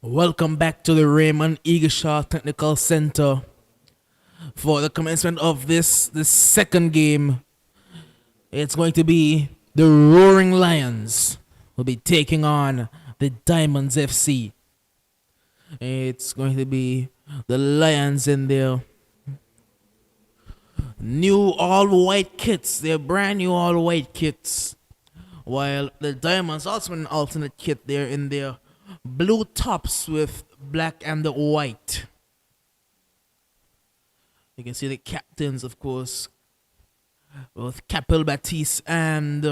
Welcome back to the Raymond Eagleshaw Technical Center for the commencement of this second game. It's going to be the Roaring Lions will be taking on the Diamonds FC. It's going to be the Lions in their new all-white kits, their brand new all-white kits, while the Diamonds also in an alternate kit there in their blue tops with black and the white. You can see the captains, of course, both Capel Baptiste and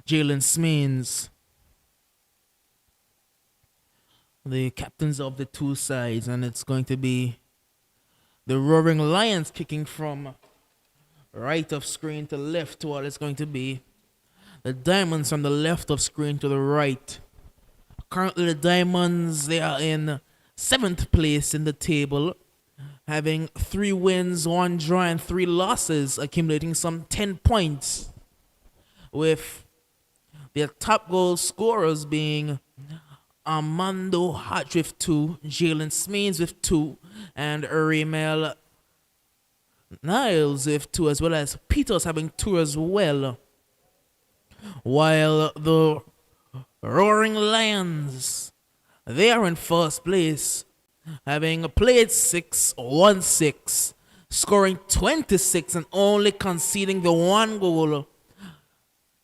Jalen Smains. The captains of the two sides, and it's going to be the Roaring Lions kicking from right of screen to left, while it's going to be the Diamonds from the left of screen to the right. Currently, the Diamonds, they are in 7th place in the table, having 3 wins, 1 draw, and 3 losses, accumulating some 10 points, with their top goal scorers being Armando Hart with 2, Jalen Smains with 2, and Remel Niles with 2, as well as Peters having 2 as well, while the Roaring Lions, they are in first place, having played 6, won 6, scoring 26 and only conceding the 1 goal,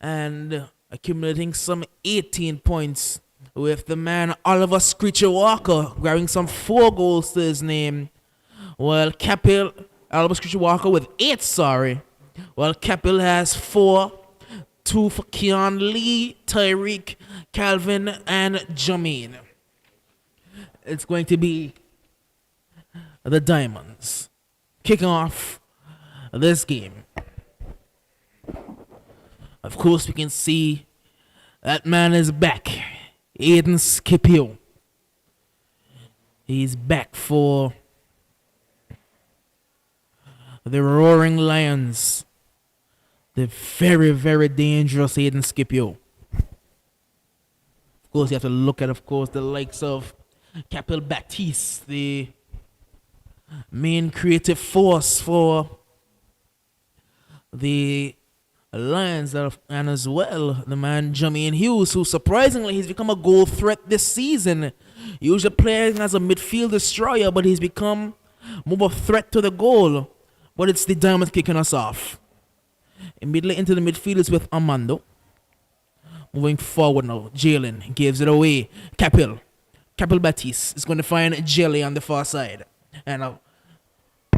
and accumulating some 18 points, with the man Oliver Screecher Walker grabbing some 4 goals to his name, while Oliver Screecher Walker with 8, while Capel has 4, 2 for Keon Lee, Tyreek, Calvin, and Jermaine. It's going to be the Diamonds kicking off this game. Of course, we can see that man is back. Aiden Scipio. He's back for the Roaring Lions. The very, very dangerous Aiden Scipio. Of course, you have to look at, of course, the likes of Capel Baptiste, the main creative force for the Lions, and as well the man Jermaine Hughes, who surprisingly he's become a goal threat this season. Usually playing as a midfield destroyer, but he's become more of a threat to the goal. But it's the Diamonds kicking us off. Immediately into the midfielders with Armando. Moving forward now, Jalen gives it away. Capel Baptiste is going to find Jelly on the far side. And a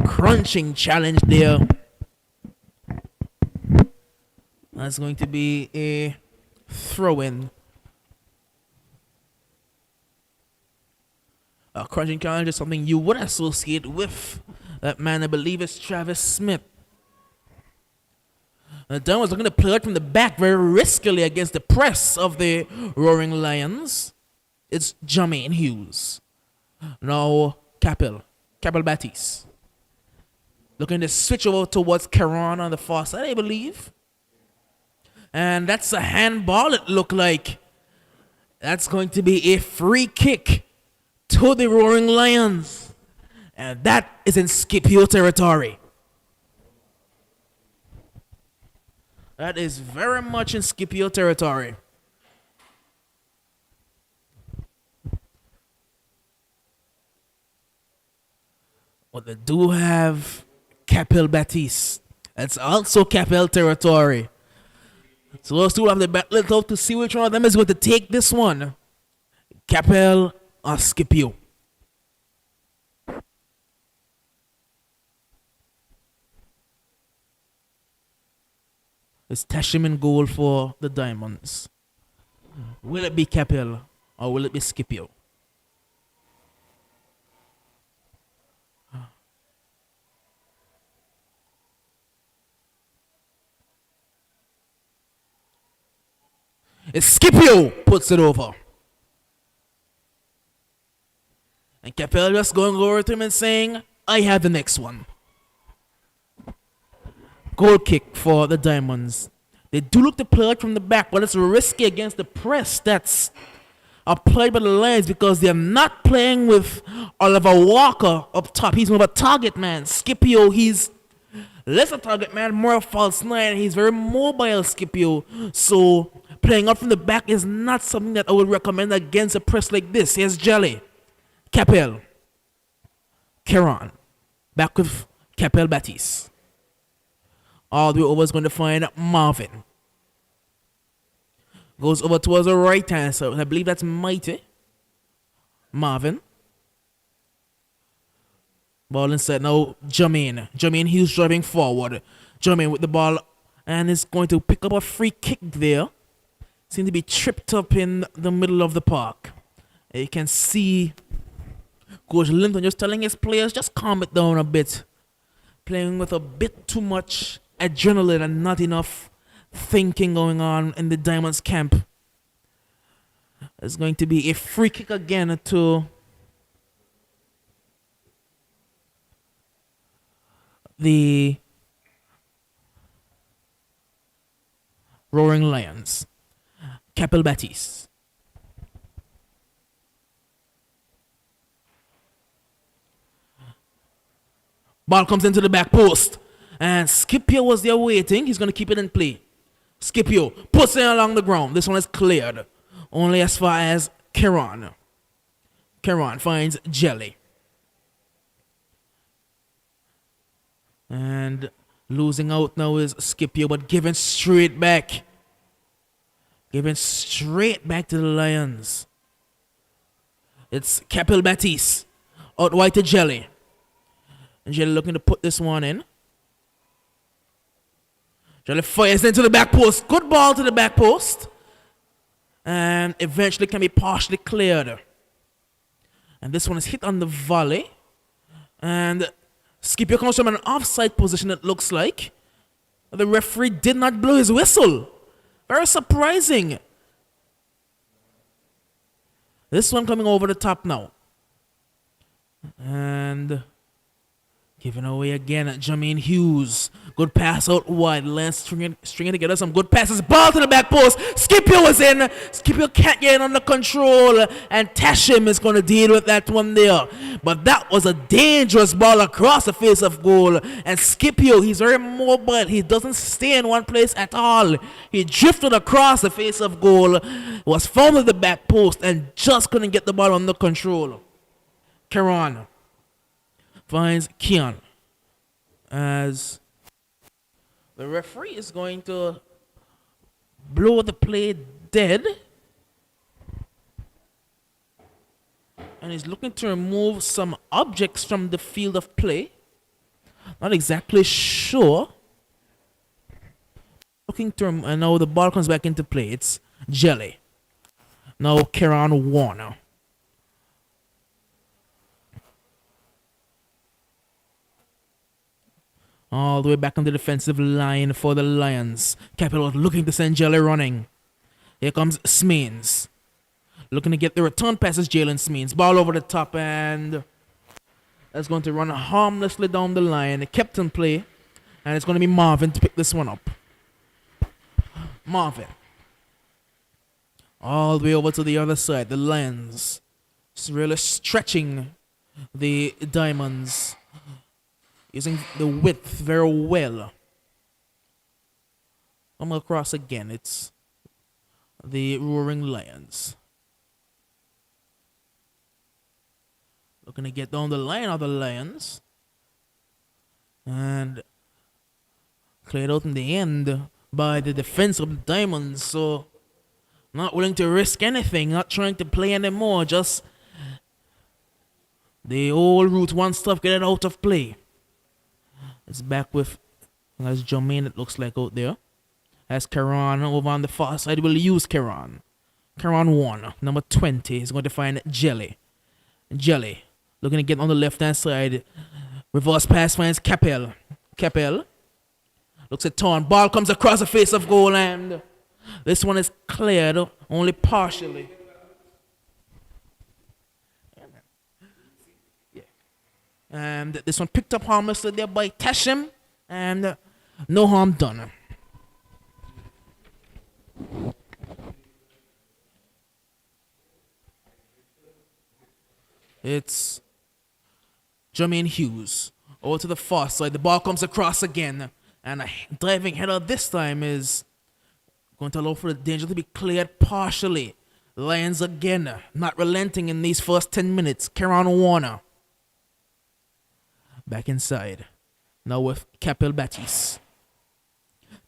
crunching challenge there. That's going to be a throw-in. A crunching challenge is something you would associate with that man, I believe, is Travis Smith. The Diamonds are going to play out from the back very riskily against the press of the Roaring Lions. It's Jermaine Hughes. Now, Capel Baptiste. Looking to switch over towards Karan on the far side, I believe. And that's a handball, it looked like. That's going to be a free kick to the Roaring Lions. And that is in Scipio territory. That is very much in Scipio territory. But they do have Capel Baptiste. That's also Capel territory. So those two have the battle to see which one of them is going to take this one. Capel or Scipio. It's Tashim in goal for the Diamonds. Will it be Capel or will it be Scipio? It's Scipio puts it over. And Capel just going over to him and saying, I have the next one. Goal kick for the Diamonds. They do look to play out from the back, but it's risky against the press that's applied by the Lions because they're not playing with Oliver Walker up top. He's more of a target man. Scipio, he's less a target man, more a false nine. He's very mobile, Scipio. So playing out from the back is not something that I would recommend against a press like this. Here's Jelly, Capel, Keron, back with Capel Batiste. All the way over is going to find Marvin. Goes over towards the right hand side. I believe that's Mighty. Marvin. Ball inside now. Jermaine. Jermaine Hughes driving forward. Jermaine with the ball. And is going to pick up a free kick there. Seem to be tripped up in the middle of the park. You can see Coach Linton just telling his players, just calm it down a bit. Playing with a bit too much adrenaline and not enough thinking going on in the Diamonds camp. It's going to be a free kick again to the Roaring Lions. Capel Batiste. Ball comes into the back post. And Scipio was there waiting. He's going to keep it in play. Scipio puts it along the ground. This one is cleared. Only as far as Keron. Keron finds Jelly. And losing out now is Scipio, but giving straight back. Giving straight back to the Lions. It's Capel Batiste. Out wide to Jelly. And Jelly looking to put this one in. Jelly fires into the back post. Good ball to the back post. And eventually can be partially cleared. And this one is hit on the volley. And Scipio comes from an offside position, it looks like. The referee did not blow his whistle. Very surprising. This one coming over the top now. And giving away again at Jermaine Hughes. Good pass out wide. Lance stringing together some good passes. Ball to the back post. Scipio is in. Scipio can't get it under control. And Tashim is going to deal with that one there. But that was a dangerous ball across the face of goal. And Scipio, he's very mobile. He doesn't stay in one place at all. He drifted across the face of goal. Was found at the back post and just couldn't get the ball under control. Keron finds Keon as the referee is going to blow the play dead, and he's looking to remove some objects from the field of play. Not exactly sure. Looking to and now the ball comes back into play. It's Jelly. Now Keron Warner. All the way back on the defensive line for the Lions. Capel looking to send Jelly running. Here comes Smeens. Looking to get the return passes, Jalen Smeens. Ball over the top, and that's going to run harmlessly down the line. It kept in play, and it's going to be Marvin to pick this one up. Marvin. All the way over to the other side. The Lions really stretching the Diamonds. Using the width very well. Come across again. It's the Roaring Lions. Looking to get down the line of the Lions. And cleared out in the end by the defense of the Diamonds. So not willing to risk anything. Not trying to play anymore. Just the old Route 1 stuff. Get it out of play. It's back with, as Jermaine, it looks like out there. As Keron over on the far side, will use Keron. Keron 1, number 20, is going to find Jelly. Jelly, looking to get on the left-hand side. Reverse pass finds Capel. Capel looks at Torn. Ball comes across the face of goal, and this one is cleared only partially. And this one picked up harmlessly there by Tashim, and no harm done. It's Jermaine Hughes. Over to the far side. The ball comes across again. And a diving header this time is going to allow for the danger to be cleared partially. Lions again, not relenting in these first 10 minutes. Kieran Warner. Back inside. Now with Capel Batiste.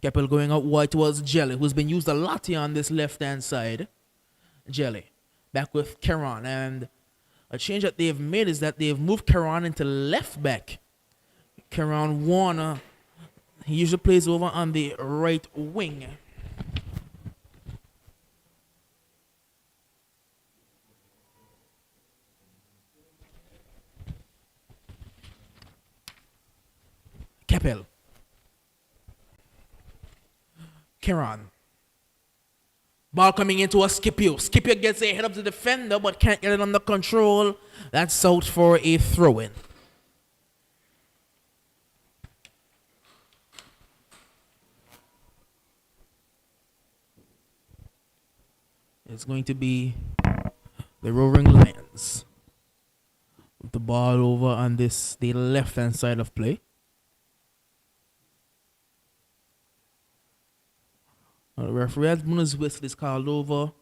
Capel going out wide towards Jelly, who's been used a lot here on this left-hand side. Jelly. Back with Kieran. And a change that they've made is that they've moved Kieran into left back. Kieran Warner, he usually plays over on the right wing. Capel. Kieran. Ball coming into a Scipio. Scipio gets a head up to the defender but can't get it under control. That's out for a throw-in. It's going to be the Roaring Lions with the ball over on the left-hand side of play. The referee has Munoz whistle is called over.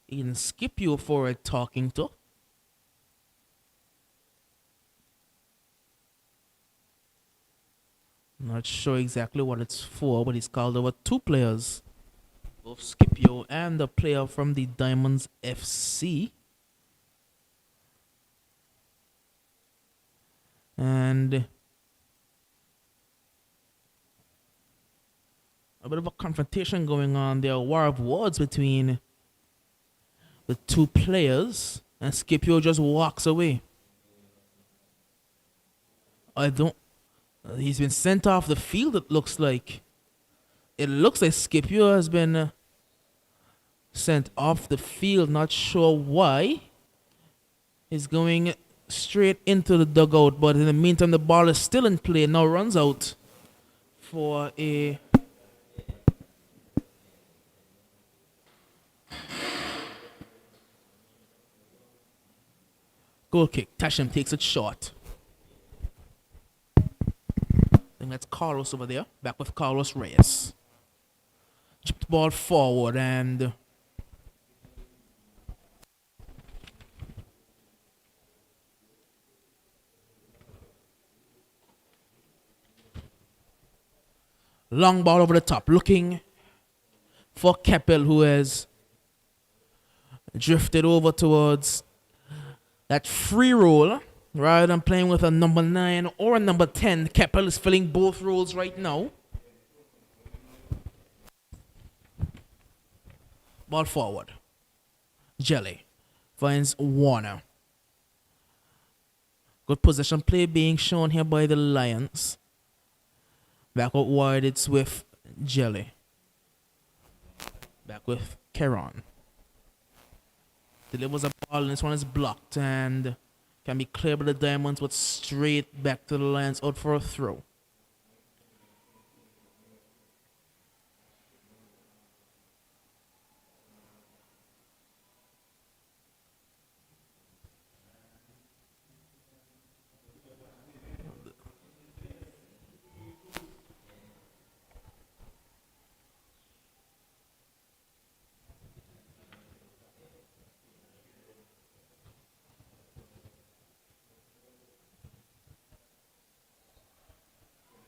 He can skip you for a talking to. Not sure exactly what it's for, but he's called over two players. Both Scipio and the player from the Diamonds FC. And a bit of a confrontation going on there. A war of words between the two players. And Scipio just walks away. He's been sent off the field, it looks like. It looks like Scipio has been sent off the field. Not sure why. He's going straight into the dugout. But in the meantime, the ball is still in play. Now runs out for a goal kick. Tashim takes it short. I think that's Carlos over there. Back with Carlos Reyes. Chipped the ball forward and long ball over the top. Looking for Capel, who has drifted over towards that free roll. Rather than playing with a number 9 or a number 10, Capel is filling both roles right now. Ball forward. Jelly finds Warner. Good possession play being shown here by the Lions. Back out wide, it's with Jelly. Back with Kieran. Delivers a ball and this one is blocked and can be cleared by the Diamonds, but straight back to the Lions out for a throw.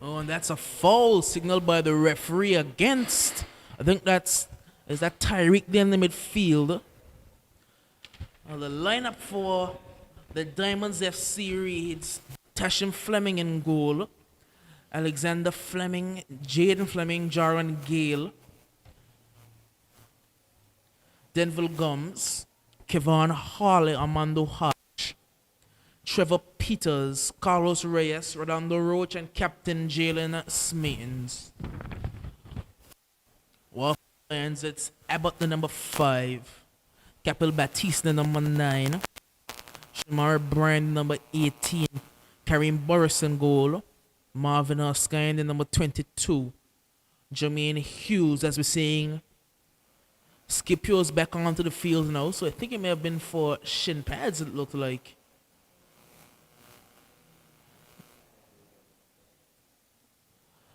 Oh, and that's a foul signaled by the referee against. I think is that Tyreek there in the midfield. The lineup for the Diamonds FC reads Tashim Fleming in goal, Alexander Fleming, Jaden Fleming, Jaron Gale, Denville Gums, Kevon Harley, Armando Hodge, Trevor Peters, Carlos Reyes, Redondo Roach, and Captain Jalen Smeatons. Well, it's Abbott the number 5, Capel Batiste the number 9, Shamar Brand number 18, Kareem Burrison goal, Marvin Erskine the number 22, Jermaine Hughes, as we're seeing. Scipio's back onto the field now, so I think it may have been for shin pads, it looked like.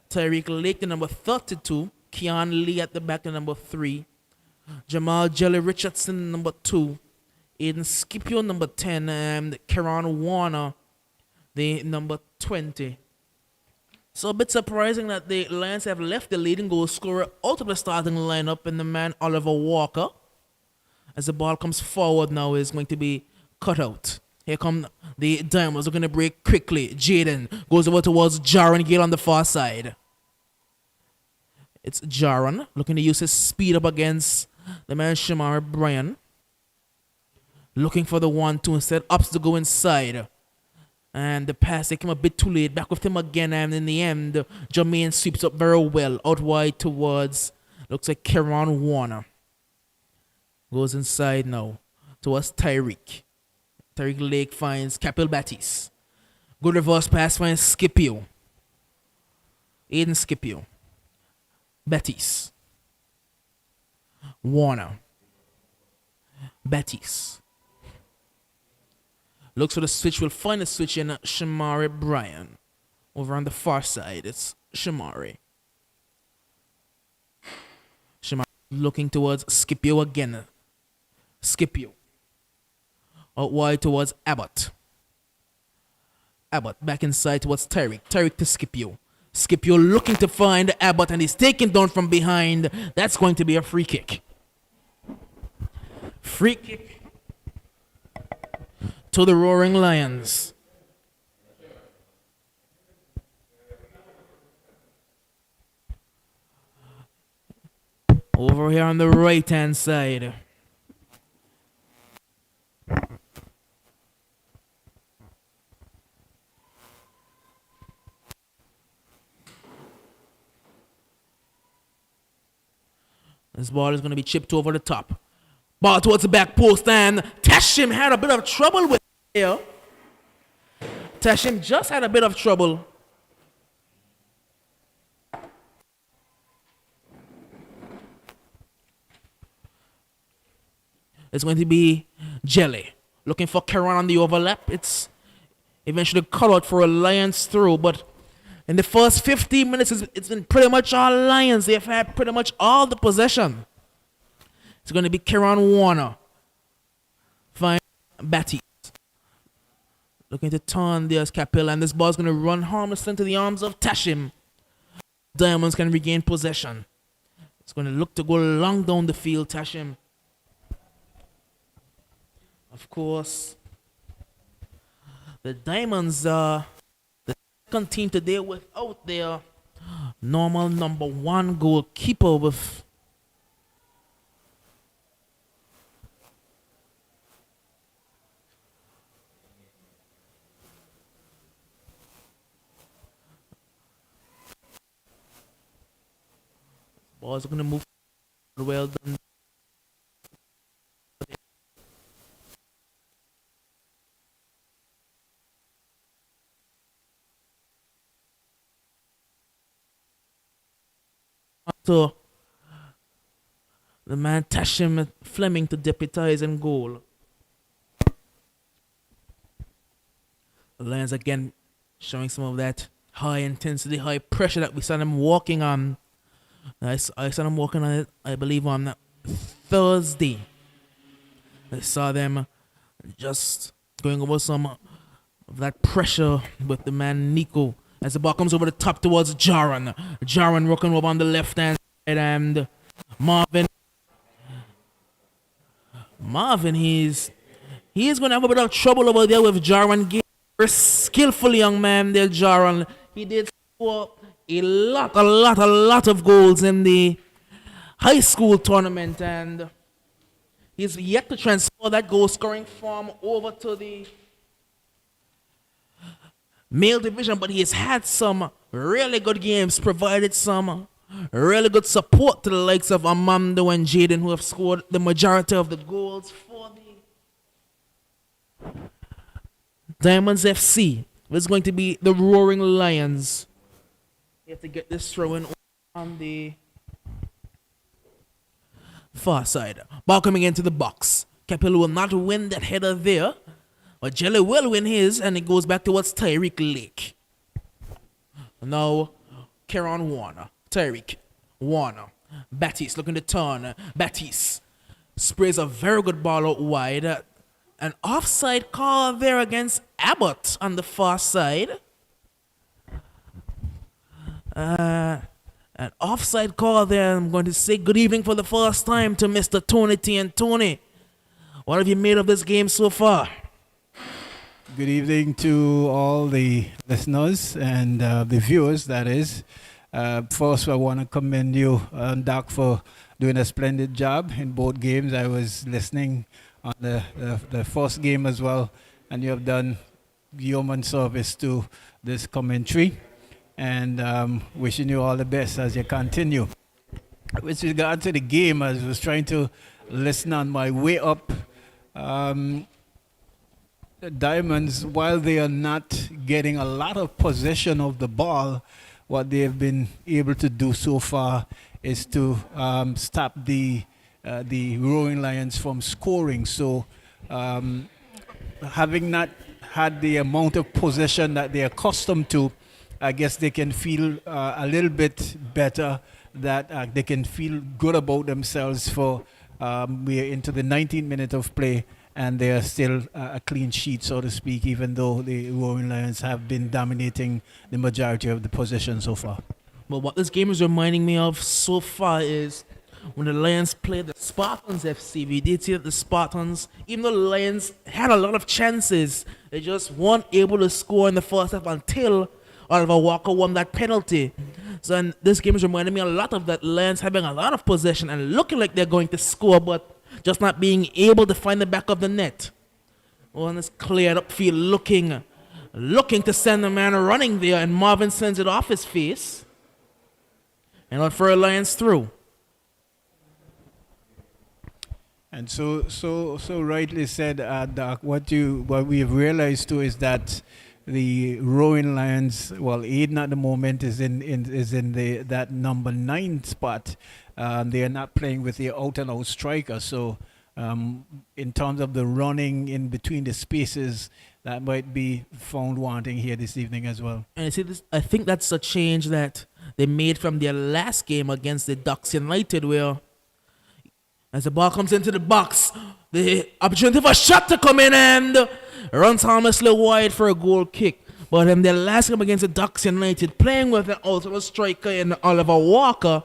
Tyreek Lake, the number 32. Keon Lee at the back, the number 3. Jamal Jelly Richardson, number 2. Aiden Scipio, number 10. And Keron Warner, the number 20. So a bit surprising that the Lions have left the leading goal scorer out of the starting lineup, and the man Oliver Walker, as the ball comes forward now, is going to be cut out. Here come the Diamonds. They're going to break quickly. Jaden goes over towards Jaron Gale on the far side. It's Jaron looking to use his speed up against the man Shamar Bryan. Looking for the 1-2 instead. Ups to go inside. And the pass, they came a bit too late. Back with him again, and in the end, Jermaine sweeps up very well. Out wide towards, looks like Keron Warner. Goes inside now towards Tyreek. Tyreek Lake finds Capel Battis. Good reverse pass finds Scipio. Aiden Scipio. Battis. Warner. Battis. Looks for the switch. Will find the switch in Shamari Bryan. Over on the far side, it's Shamari. Shamari looking towards Scipio again. Scipio. Out wide towards Abbott. Abbott back inside towards Tyreek. Tyreek to Scipio. Scipio looking to find Abbott, and he's taken down from behind. That's going to be a free kick. Free kick to the Roaring Lions. Over here on the right-hand side. This ball is going to be chipped over the top. Ball towards the back post, and Tashim had a bit of trouble with it here. Tashim just had a bit of trouble. It's going to be Jelly looking for Keron on the overlap. It's eventually cut out for a Lions throw, but in the first 15 minutes, it's been pretty much all Lions. They've had pretty much all the possession. It's going to be Keron Warner. Fine. Batty. Looking to turn there's Capella, and this ball's going to run harmless into the arms of Tashim. Diamonds can regain possession. It's going to look to go long down the field, Tashim. Of course, the Diamonds are the second team today without their normal number 1 goalkeeper with ball's going to move well done. So the man Tashim Fleming to deputize in goal. The Lions again showing some of that high intensity, high pressure that we saw them walking on. I saw them walking on it, I believe, on Thursday. I saw them just going over some of that pressure with the man Nico. As the ball comes over the top towards Jaron. Jaron working over on the left-hand side, and Marvin, he's going to have a bit of trouble over there with Jaron. Very skillful young man there, Jaron. He did score a lot of goals in the high school tournament, and he's yet to transfer that goal-scoring form over to the male division, but he has had some really good games, provided some really good support to the likes of Amando and Jaden, who have scored the majority of the goals for the Diamonds FC. It's going to be the Roaring Lions. You have to get this throw in on the far side. Ball coming into the box. Capello will not win that header there, but Jelly will win his, and it goes back towards Tyreek Lake. Now, Kieran Warner, Tyreek Warner. Battis looking to turn. Battis sprays a very good ball out wide. An offside call there against Abbott on the far side. An offside call there. I'm going to say good evening for the first time to Mr. Tony T and Tony. What have you made of this game so far? Good evening to all the listeners and the viewers, that is. First, I want to commend you, Doc, for doing a splendid job in both games. I was listening on the first game as well, and you have done yeoman service to this commentary. And wishing you all the best as you continue. With regard to the game, I was trying to listen on my way up. The Diamonds, while they are not getting a lot of possession of the ball, what they have been able to do so far is to stop the Roaring Lions from scoring. So having not had the amount of possession that they're accustomed to, I guess they can feel a little bit better, that they can feel good about themselves for we're into the 19th minute of play and they are still a clean sheet, so to speak, even though the Roaring Lions have been dominating the majority of the possession so far. Well, what this game is reminding me of so far is when the Lions played the Spartans FC. We did see that the Spartans, even though the Lions had a lot of chances, they just weren't able to score in the first half until Oliver Walker won that penalty. So and this game is reminding me a lot of that. Lions having a lot of possession and looking like they're going to score, but just not being able to find the back of the net. One is cleared up field, looking to send the man running there, and Marvin sends it off his face. And out for a Lions through. And so rightly said, Doc. What we have realized too is that the Roaring Lions, well, Aiden at the moment is in that number 9 spot. They are not playing with the out and out striker. So in terms of the running in between the spaces, that might be found wanting here this evening as well. And you see this, I think that's a change that they made from their last game against the Ducks United, where as the ball comes into the box, the opportunity for a shot to come in and runs harmlessly wide for a goal kick. But in their last game against the Ducks United, playing with an ultimate striker in Oliver Walker,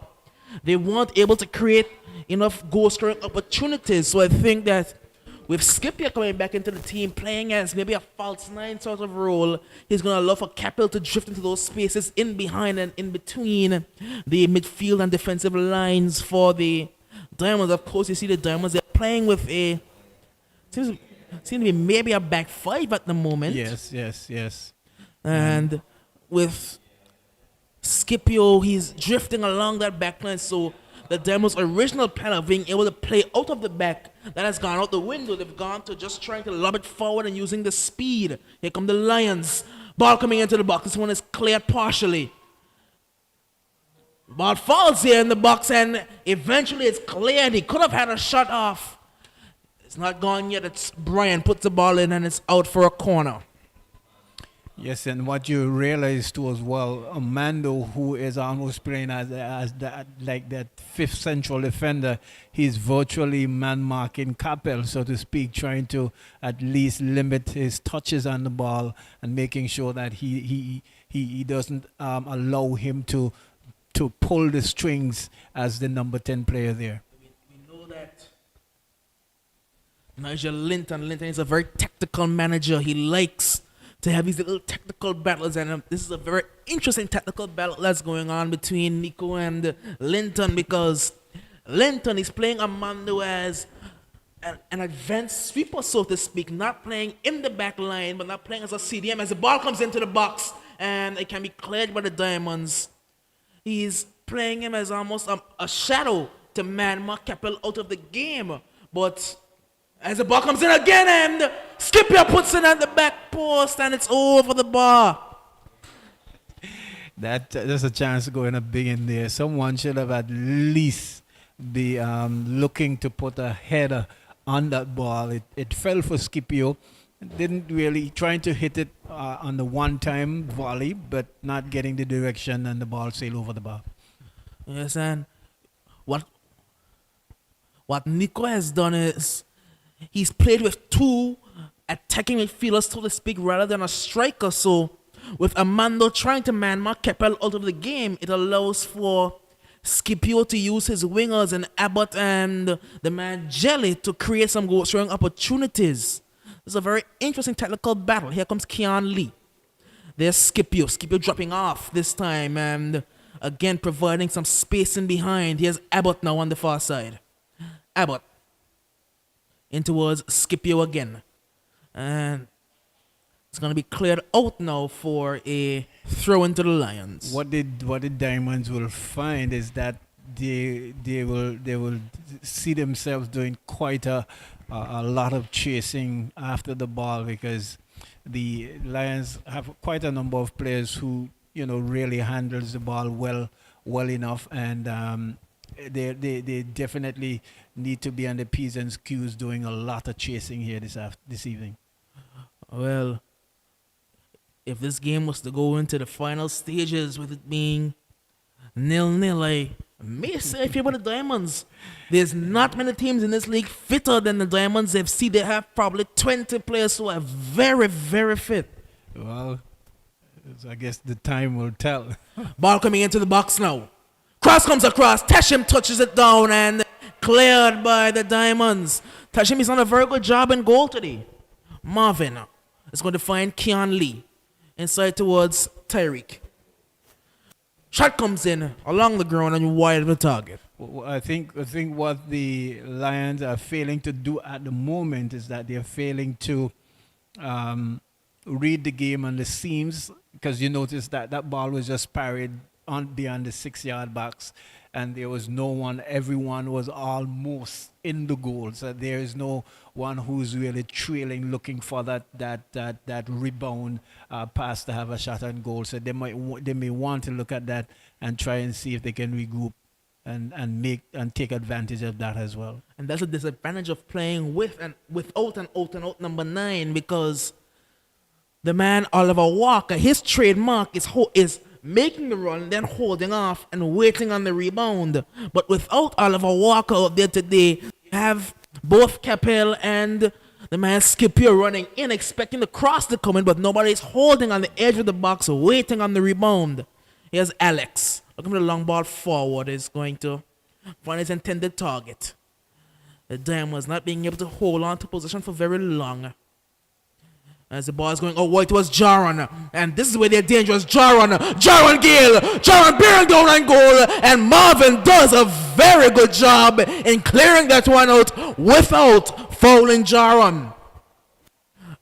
they weren't able to create enough goal-scoring opportunities. So I think that with Scipio coming back into the team, playing as maybe a false 9 sort of role, he's going to allow for Capel to drift into those spaces in behind and in between the midfield and defensive lines for the Diamonds. Of course, you see the Diamonds, they're playing with a seems to be maybe a back 5 at the moment. Yes. And with Scipio, he's drifting along that back line. So the Diamonds' original plan of being able to play out of the back, that has gone out the window. They've gone to just trying to lob it forward and using the speed. Here come the Lions. Ball coming into the box. This one is cleared partially. Ball falls here in the box and eventually it's cleared. He could have had a shot off. It's not gone yet. It's Brian puts the ball in and it's out for a corner. Yes, and what you realize too as well, Amando, who is almost playing as that, like that 5th central defender, he's virtually man-marking Capel, so to speak, trying to at least limit his touches on the ball and making sure that he doesn't allow him to pull the strings as the number 10 player there. We know that Nigel Linton is a very tactical manager. He likes to have these little tactical battles, and this is a very interesting tactical battle that's going on between Nico and Linton, because Linton is playing Amando as an advanced sweeper, so to speak, not playing in the back line, but not playing as a CDM. As the ball comes into the box and it can be cleared by the Diamonds, he's playing him as almost a shadow to man-mark Capel out of the game. But as the ball comes in again and Scipio puts it at the back post and it's over the bar. There's a chance to go in a big in there. Someone should have at least be looking to put a header on that ball. It fell for Scipio, didn't really trying to hit it on the one-time volley, but not getting the direction and the ball sail over the bar. Yes, and what what Nico has done is he's played with two attacking midfielders, so to speak, rather than a striker. So with Amando trying to man mark Keppel out of the game, it allows for Scipio to use his wingers and Abbott and the man Jelly to create some goal scoring opportunities. It's a very interesting technical battle. Here comes Keon Lee. There's Scipio. Scipio dropping off this time and again providing some spacing behind. Here's Abbott now on the far side. Abbott in towards Scipio again. And it's going to be cleared out now for a throw into the Lions. What the Diamonds will find is that they will see themselves doing quite a lot of chasing after the ball, because the Lions have quite a number of players who really handles the ball well enough, and they definitely need to be on the P's and Q's doing a lot of chasing here this evening. Well, if this game was to go into the final stages with it being 0-0, I may say if you're the Diamonds, there's not many teams in this league fitter than the Diamonds FC. They have probably 20 players who are very, very fit. Well, I guess the time will tell. Ball coming into the box now. Cross comes across. Tashim touches it down and cleared by the Diamonds. Tashim has done a very good job in goal today. Marvin is going to find Keon Lee inside towards Tyreek. Shot comes in along the ground and wide of the target. Well, I think what the Lions are failing to do at the moment is that they're failing to read the game on the seams, because you notice that ball was just parried on beyond the 6-yard box, and there was no one. Everyone was almost in the goal, so there is no one who's really trailing, looking for that rebound pass to have a shot on goal. So they may want to look at that and try and see if they can regroup and take advantage of that as well. And that's a disadvantage of playing with and without an out-and-out number 9, because the man Oliver Walker, his trademark is making the run, then holding off and waiting on the rebound. But without Oliver Walker out there today, you have both Capel and the man Scipio running in, expecting the cross to come in, but nobody's holding on the edge of the box, waiting on the rebound. Here's Alex. Looking for the long ball forward, is going to find his intended target. The Diamonds not being able to hold on to position for very long. As the ball is going wide towards Jaron. And this is where they're dangerous. Jaron Gale. Jaron bearing down on goal. And Marvin does a very good job in clearing that one out without fouling Jaron.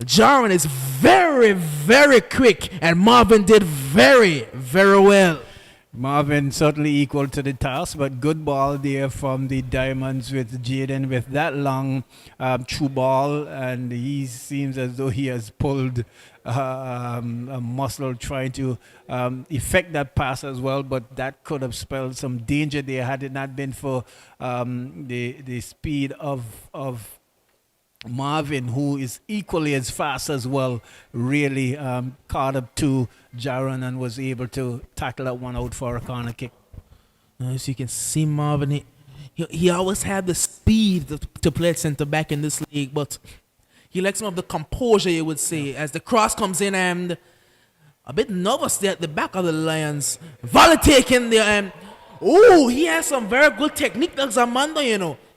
Jaron is very, very quick. And Marvin did very, very well. Marvin certainly equal to the task, but good ball there from the Diamonds with Jaden with that long true ball, and he seems as though he has pulled a muscle trying to effect that pass as well, but that could have spelled some danger there had it not been for the speed of Marvin, who is equally as fast as well, really caught up to Jaron and was able to tackle that one out for a corner kick. As you can see, Marvin, he always had the speed to play center back in this league, but he lacks some of the composure, you would say, as the cross comes in and a bit nervous there at the back of the Lions. Volley taken there, and he has some very good technique, that's Armando,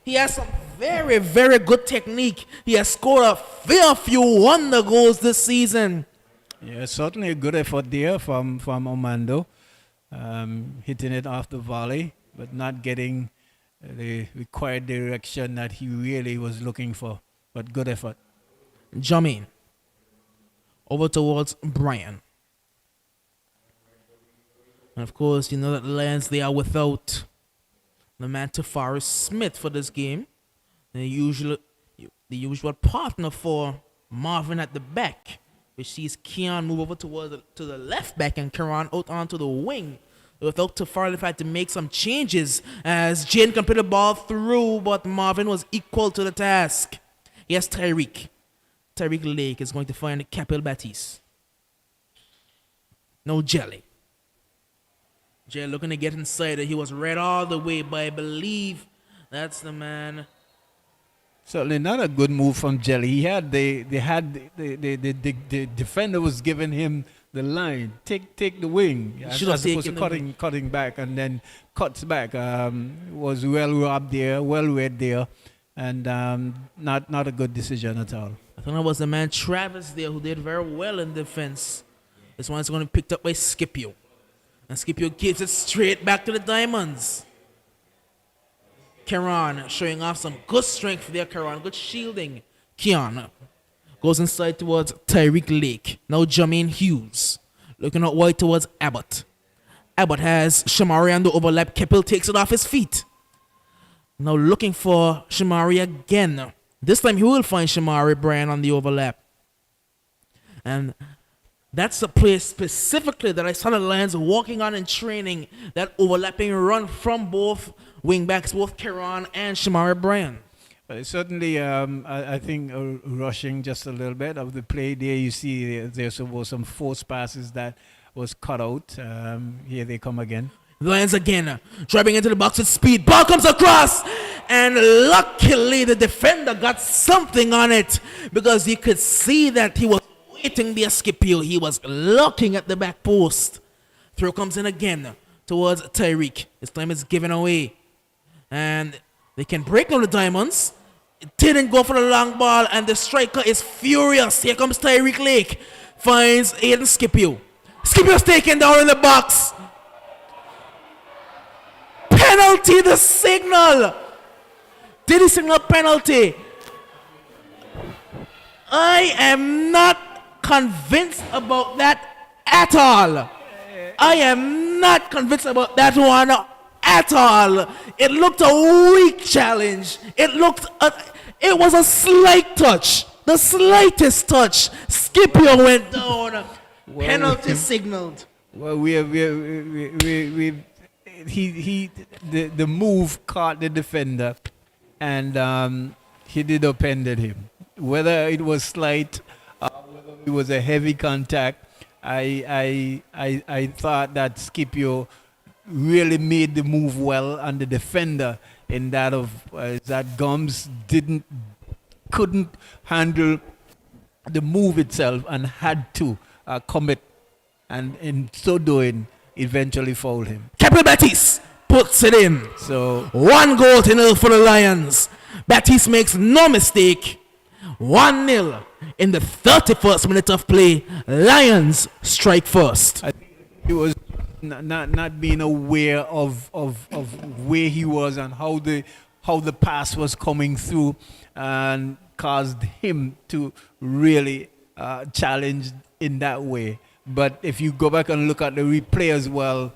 He has some very, very good technique. He has scored a fair few wonder goals this season. Yeah, certainly a good effort there from Armando. Hitting it off the volley, but not getting the required direction that he really was looking for. But good effort. Jamin. Over towards Brian. And of course, you know that the Lions, they are without the man Tafari Smith for this game. The usual partner for Marvin at the back, which sees Keon move over to the left back and Karan out onto the wing. Without Tafari, they've had to make some changes as Jane can put the ball through, but Marvin was equal to the task. Yes, Tyreek. Tyreek Lake is going to find Capel Batiste. No Jelly. Jelly looking to get inside it. He was read all the way, but I believe that's the man. Certainly not a good move from Jelly. He had the defender was giving him the line. Take the wing as Should have opposed to taken the cutting back and then cuts back. Was well robbed there, well read there, and not a good decision at all. I think that was the man Travis there who did very well in defense. This one's going to be picked up by Scipio. And Scipio gives it straight back to the Diamonds. Keron showing off some good strength there, Keron. Good shielding. Keon goes inside towards Tyreek Lake. Now Jermaine Hughes. Looking out wide towards Abbott. Abbott has Shamari on the overlap. Keppel takes it off his feet. Now looking for Shamari again. This time he will find Shamari Bryan on the overlap. And that's the play specifically that I saw the Lions walking on in training. That overlapping run from both wingbacks, both Keron and Shamari Bryan. But certainly, I think rushing just a little bit of the play there. You see there was some forced passes that was cut out. Here they come again. Lions again, driving into the box with speed. Ball comes across, and luckily the defender got something on it because you could see that he was waiting there, Scipio. He was looking at the back post. Throw comes in again towards Tyreek. This time it's given away. And they can break on the Diamonds. It didn't go for the long ball, and the striker is furious. Here comes Tyreek Lake. Finds Aiden Scipio. Scipio's taken down in the box. Penalty, the signal. Did he signal penalty? I am not convinced about that at all. I am not convinced about that one at all. It looked a weak challenge. It was a slight touch. The slightest touch. Scipio went down. Well, Penalty signaled. Well, the move caught the defender, and he did upended him. Whether it was slight, whether it was a heavy contact, I thought that Scipio really made the move well, and the defender in that Gums couldn't handle the move itself and had to commit, and in so doing eventually fouled him. Capel Batiste puts it in. So 1-0 for the Lions. Batiste makes no mistake. 1-0 in the 31st minute of play. Lions strike first. I think he was not being aware of where he was and how the pass was coming through, and caused him to really challenge in that way. But if you go back and look at the replay as well,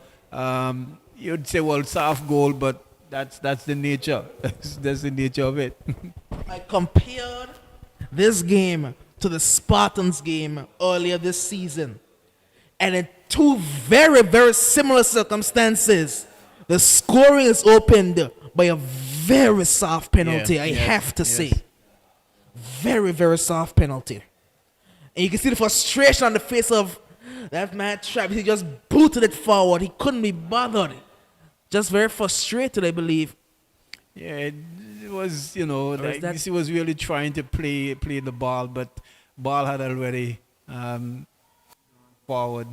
you'd say, well, soft goal, but that's the nature. That's the nature of it. I compared this game to the Spartans game earlier this season. And in two very, very similar circumstances, the scoring is opened by a very soft penalty, I have to say. Very, very soft penalty. And you can see the frustration on the face of that man Travis. He just booted it forward. He couldn't be bothered. Just very frustrated, I believe. Yeah, it was, he was really trying to play the ball, but ball had already forward,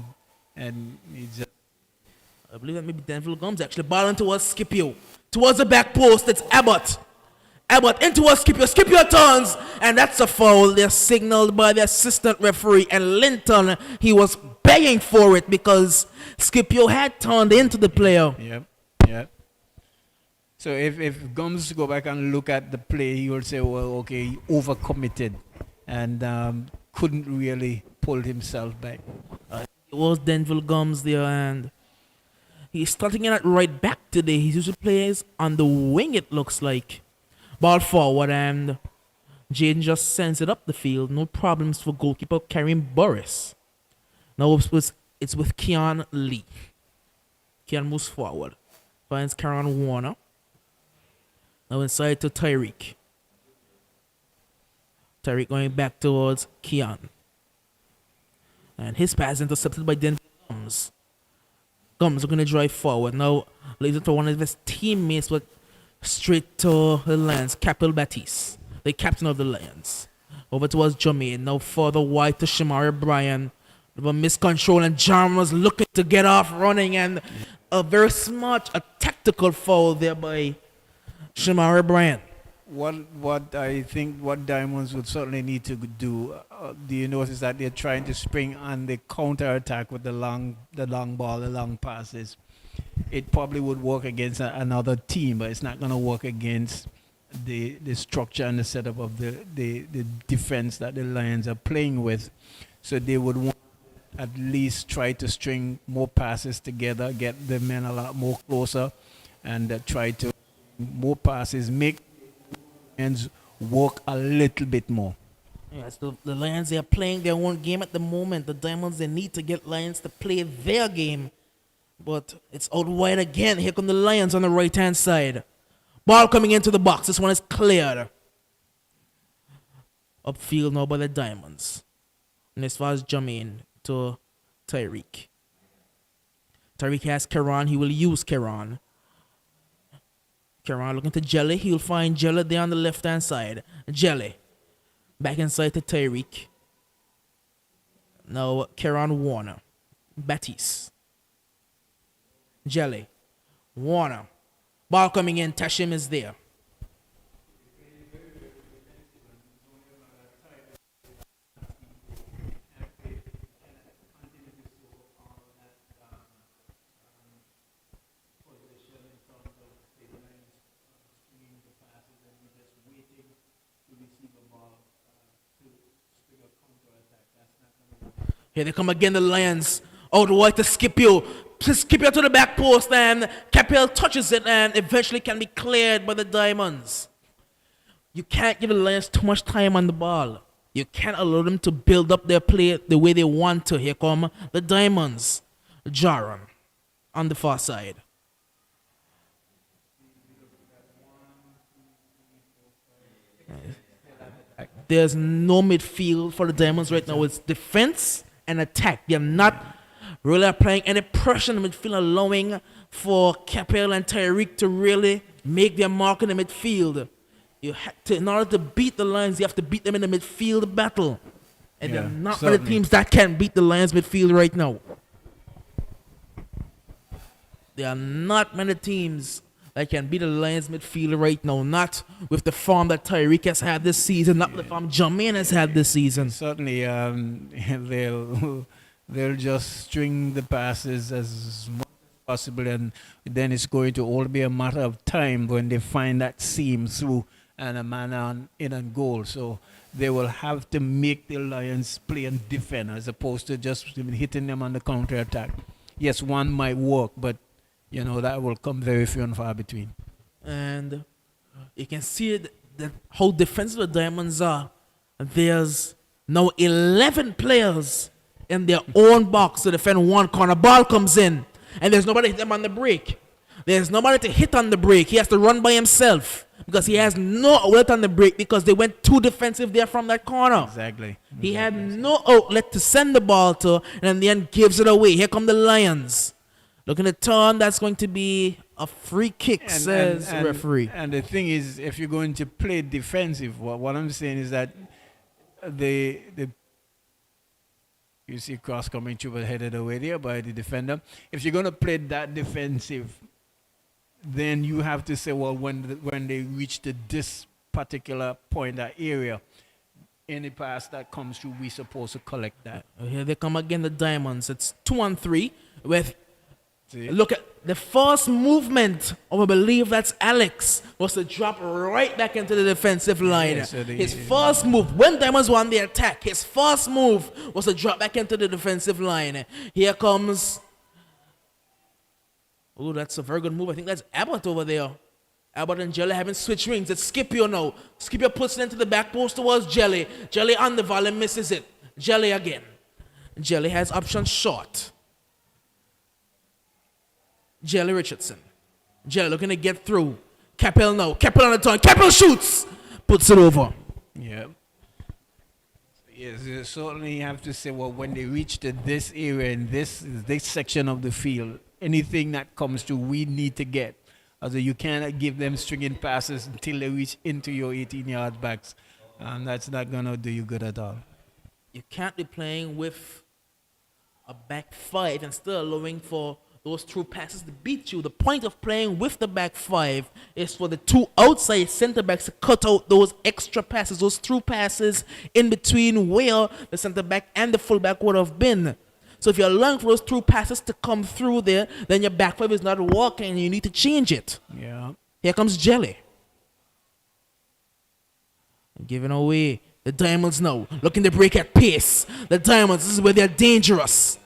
and he just... I believe that maybe Denville Gums actually balling towards Scipio. Towards the back post, it's Abbott. Abbott in towards Scipio. Scipio turns, and that's a foul. They're signaled by the assistant referee, and Linton, he was begging for it because Scipio had turned into the player. Yep. So if Gums go back and look at the play, he will say, well, okay, he overcommitted and couldn't really pull himself back. It was Denville Gums there, and he's starting in at right back today. He usually plays on the wing, it looks like. Ball forward, and Jaden just sends it up the field. No problems for goalkeeper Karim Burris. Now it's with Keon Lee. Keon moves forward. Finds Karen Warner. Now inside to Tyreek. Tyreek going back towards Keon. And his pass intercepted by Denver Gums. Gums are going to drive forward. Now leads it to one of his teammates, but straight to the Lions. Capel Batiste, the captain of the Lions. Over towards Jermaine. Now further wide to Shamari Bryan. With a miscontrol, and John was looking to get off running, and a very smart, a tactical foul there by Shamari Bryan. What I think what Diamonds would certainly need to do, do you notice that they're trying to spring on the counter attack with the long ball, the long passes. It probably would work against another team, but it's not going to work against the structure and the setup of the defense that the Lions are playing with. So they would want at least try to string more passes together, get the men a lot more closer, and try to more passes, make Lions work a little bit more. Yes, the Lions, they are playing their own game at the moment. The Diamonds, they need to get Lions to play their game. But it's out wide again. Here come the Lions on the right-hand side. Ball coming into the box. This one is cleared. Upfield now by the Diamonds. And as far as Jermaine to Tyreek. Tyreek has Karan. He will use Karan. Karan looking to Jelly. He'll find Jelly there on the left-hand side. Jelly. Back inside to Tyreek. Now Karan Warner. Batiste. Jelly. Warner. Ball coming in. Tashim is there. Here they come again, the Lions. Out wide to Scipio. Scipio to the back post, and Capel touches it and eventually can be cleared by the Diamonds. You can't give the Lions too much time on the ball. You can't allow them to build up their play the way they want to. Here come the Diamonds. Jaron on the far side. There's no midfield for the Diamonds right now. It's defense and attack. They're not really applying any pressure in the midfield, allowing for Capel and Tyreek to really make their mark in the midfield. In order to beat the Lions, you have to beat them in the midfield battle. And there are not many teams that can beat the Lions midfield right now. There are not many teams that can beat the Lions midfield right now. Not with the form that Tyreek has had this season, not with the form Jermaine has had this season. Certainly, they'll just string the passes as much as possible, and then it's going to all be a matter of time when they find that seam through and a man in and goal. So they will have to make the Lions play and defend as opposed to just hitting them on the counter attack. Yes, one might work, but you know that will come very few and far between. And you can see that how defensive the Diamonds are. There's now 11 players in their own box to defend one corner. Ball comes in, and there's nobody to hit them on the break. There's nobody to hit on the break. He has to run by himself because he has no outlet on the break because they went too defensive there from that corner. Exactly. He had no outlet to send the ball to, and in the end gives it away. Here come the Lions. Looking at turn, that's going to be a free kick, says the referee. And the thing is, if you're going to play defensive, what I'm saying is that you see cross coming through but headed away there by the defender. If you're going to play that defensive, then you have to say, well, when they reach this particular point, that area, any pass that comes through, we're supposed to collect that. Here they come again, the Diamonds. It's 2-on-3 with... Look at the first movement of, I believe that's Alex, was to drop right back into the defensive line. His first move, when Diamonds won the attack, his first move was to drop back into the defensive line. Here comes... Oh, that's a very good move. I think that's Abbott over there. Abbott and Jelly having switch rings. It's Scipio now. Scipio puts it into the back post towards Jelly. Jelly on the volley, misses it. Jelly again. Jelly has option short. Jelly Richardson. Jelly looking to get through. Capel now. Capel on the turn. Capel shoots. Puts it over. Yeah. Yes, you certainly have to say, well, when they reach to this area and this section of the field, anything that comes to, we need to get. Also, you cannot give them stringing passes until they reach into your 18 yard backs, and that's not gonna do you good at all. You can't be playing with a back five and still allowing for those through passes to beat you. The point of playing with the back five is for the two outside center backs to cut out those extra passes, those through passes in between where the center back and the fullback would have been. So if you're allowing for those through passes to come through there, then your back five is not working and you need to change it. Yeah. Here comes Jelly. Giving away the Diamonds now, looking to break at pace. The Diamonds, this is where they're dangerous.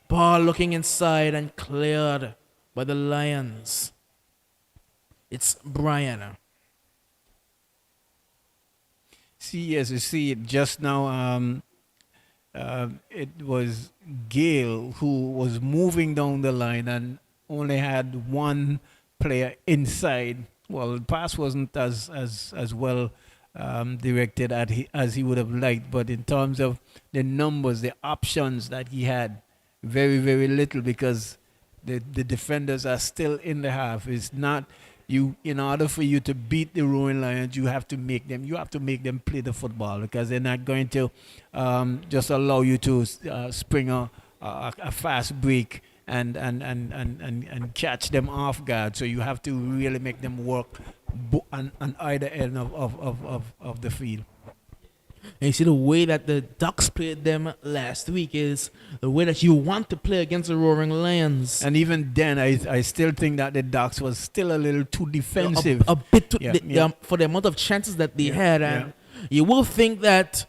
Ball looking inside and cleared by the Lions. It's Brian. See, yes, you see it just now. It was Gale who was moving down the line and only had one player inside. Well, the pass wasn't as well directed as he would have liked, but in terms of the numbers, the options that he had, very, very little, because the defenders are still in the half. It's not you. In order for you to beat the Roaring Lions, you have to make them play the football, because they're not going to just allow you to spring a fast break and catch them off guard. So you have to really make them work on either end of the field. And you see the way that the Ducks played them last week is the way that you want to play against the Roaring Lions. And even then, I still think that the Ducks was still a little too defensive. A bit too, for the amount of chances that they had. And you will think that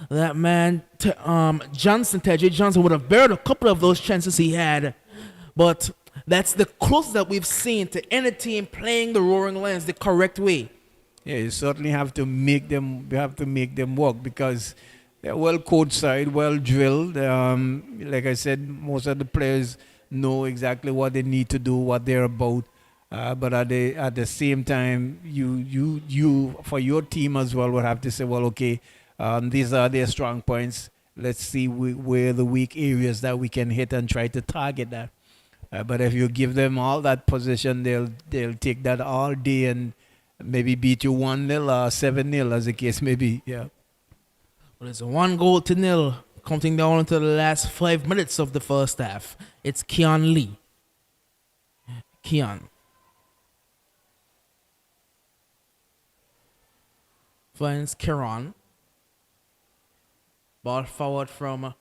man, Johnson, Tajay Johnson, would have buried a couple of those chances he had. But that's the closest that we've seen to any team playing the Roaring Lions the correct way. Yeah, you certainly have to make them. You have to make them work, because they're well coached side, well drilled. Like I said, most of the players know exactly what they need to do, what they're about. But at the same time, you for your team as well would have to say, well, okay, these are their strong points. Let's see where the weak areas that we can hit and try to target that. But if you give them all that position, they'll take that all day and maybe beat you 1-0 or 7-0, as the case may be. Yeah. Well, it's 1-0, counting down into the last 5 minutes of the first half. It's Keon Lee. Keon finds Keron. Ball forward from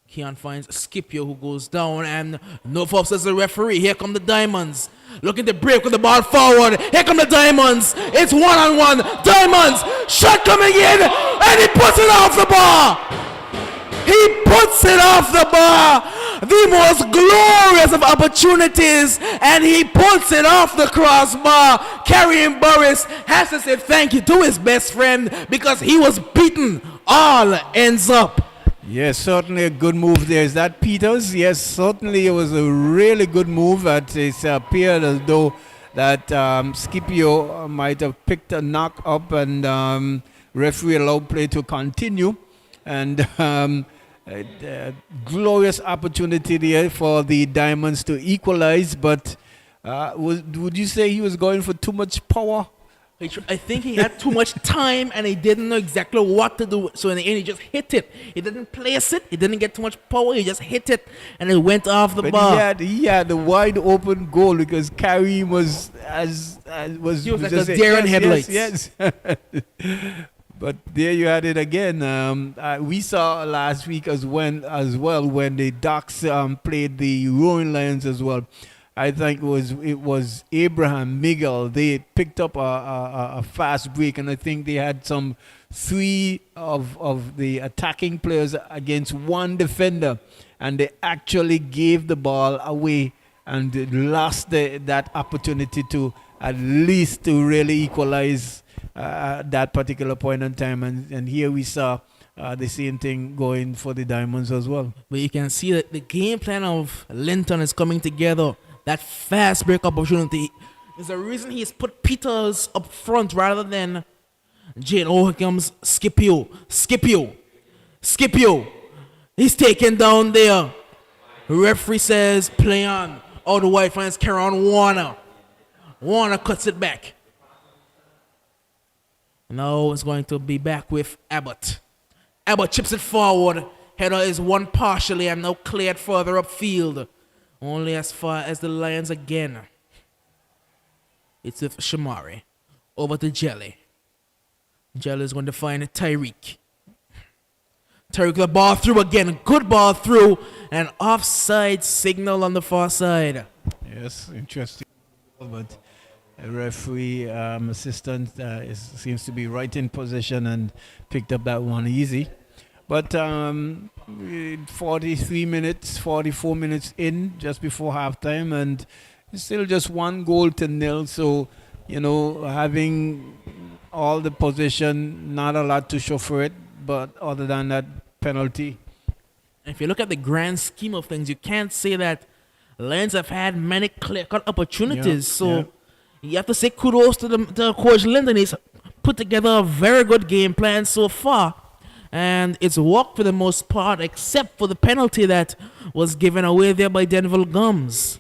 Keon finds Scipio, who goes down, and no fault, says the referee. Here come the Diamonds, looking to break with the ball forward. Here come the Diamonds. It's 1-on-1. Diamonds, shot coming in, and he puts it off the bar. He puts it off the bar. The most glorious of opportunities, and he puts it off the crossbar. Carrying Burris has to say thank you to his best friend, because he was beaten. All ends up. Yes, certainly a good move there. Is that Peters? Yes, certainly it was a really good move. It appeared as though that Scipio might have picked a knock up, and referee allowed play to continue. And glorious opportunity there for the Diamonds to equalize. But would you say he was going for too much power? I think he had too much time and he didn't know exactly what to do. So in the end, he just hit it. He didn't place it. He didn't get too much power. He just hit it and it went off the bar. He had the wide open goal, because Kareem was he was like a deer in headlights. Yes. But there you had it again. We saw last week as well when the Ducks played the Roaring Lions as well. I think it was Abraham Miguel. They picked up a fast break, and I think they had some 3 of the attacking players against 1 defender, and they actually gave the ball away and lost that opportunity to at least to really equalize that particular point in time. And here we saw the same thing going for the Diamonds as well. But you can see that the game plan of Linton is coming together. That fast break opportunity is the reason he's put Peters up front rather than Jane. Oh, here comes Scipio. Scipio, he's taken down there. Referee says play on. All the white fans carry on Warner. Warner cuts it back. Now it's going to be back with Abbott. Abbott chips it forward. Header is won partially and now cleared further upfield. Only as far as the Lions again. It's with Shamari. Over to Jelly. Jelly is going to find Tyreek. Tyreek the ball through again. Good ball through. An offside signal on the far side. Yes, interesting. But a referee assistant seems to be right in position and picked up that one easy. But 43 minutes, 44 minutes in, just before halftime, and it's still just 1-0. So, having all the possession, not a lot to show for it, but other than that penalty. If you look at the grand scheme of things, you can't say that Lions have had many clear-cut opportunities. You have to say kudos to Coach Linden. He's put together a very good game plan so far. And it's worked for the most part, except for the penalty that was given away there by Denville Gums.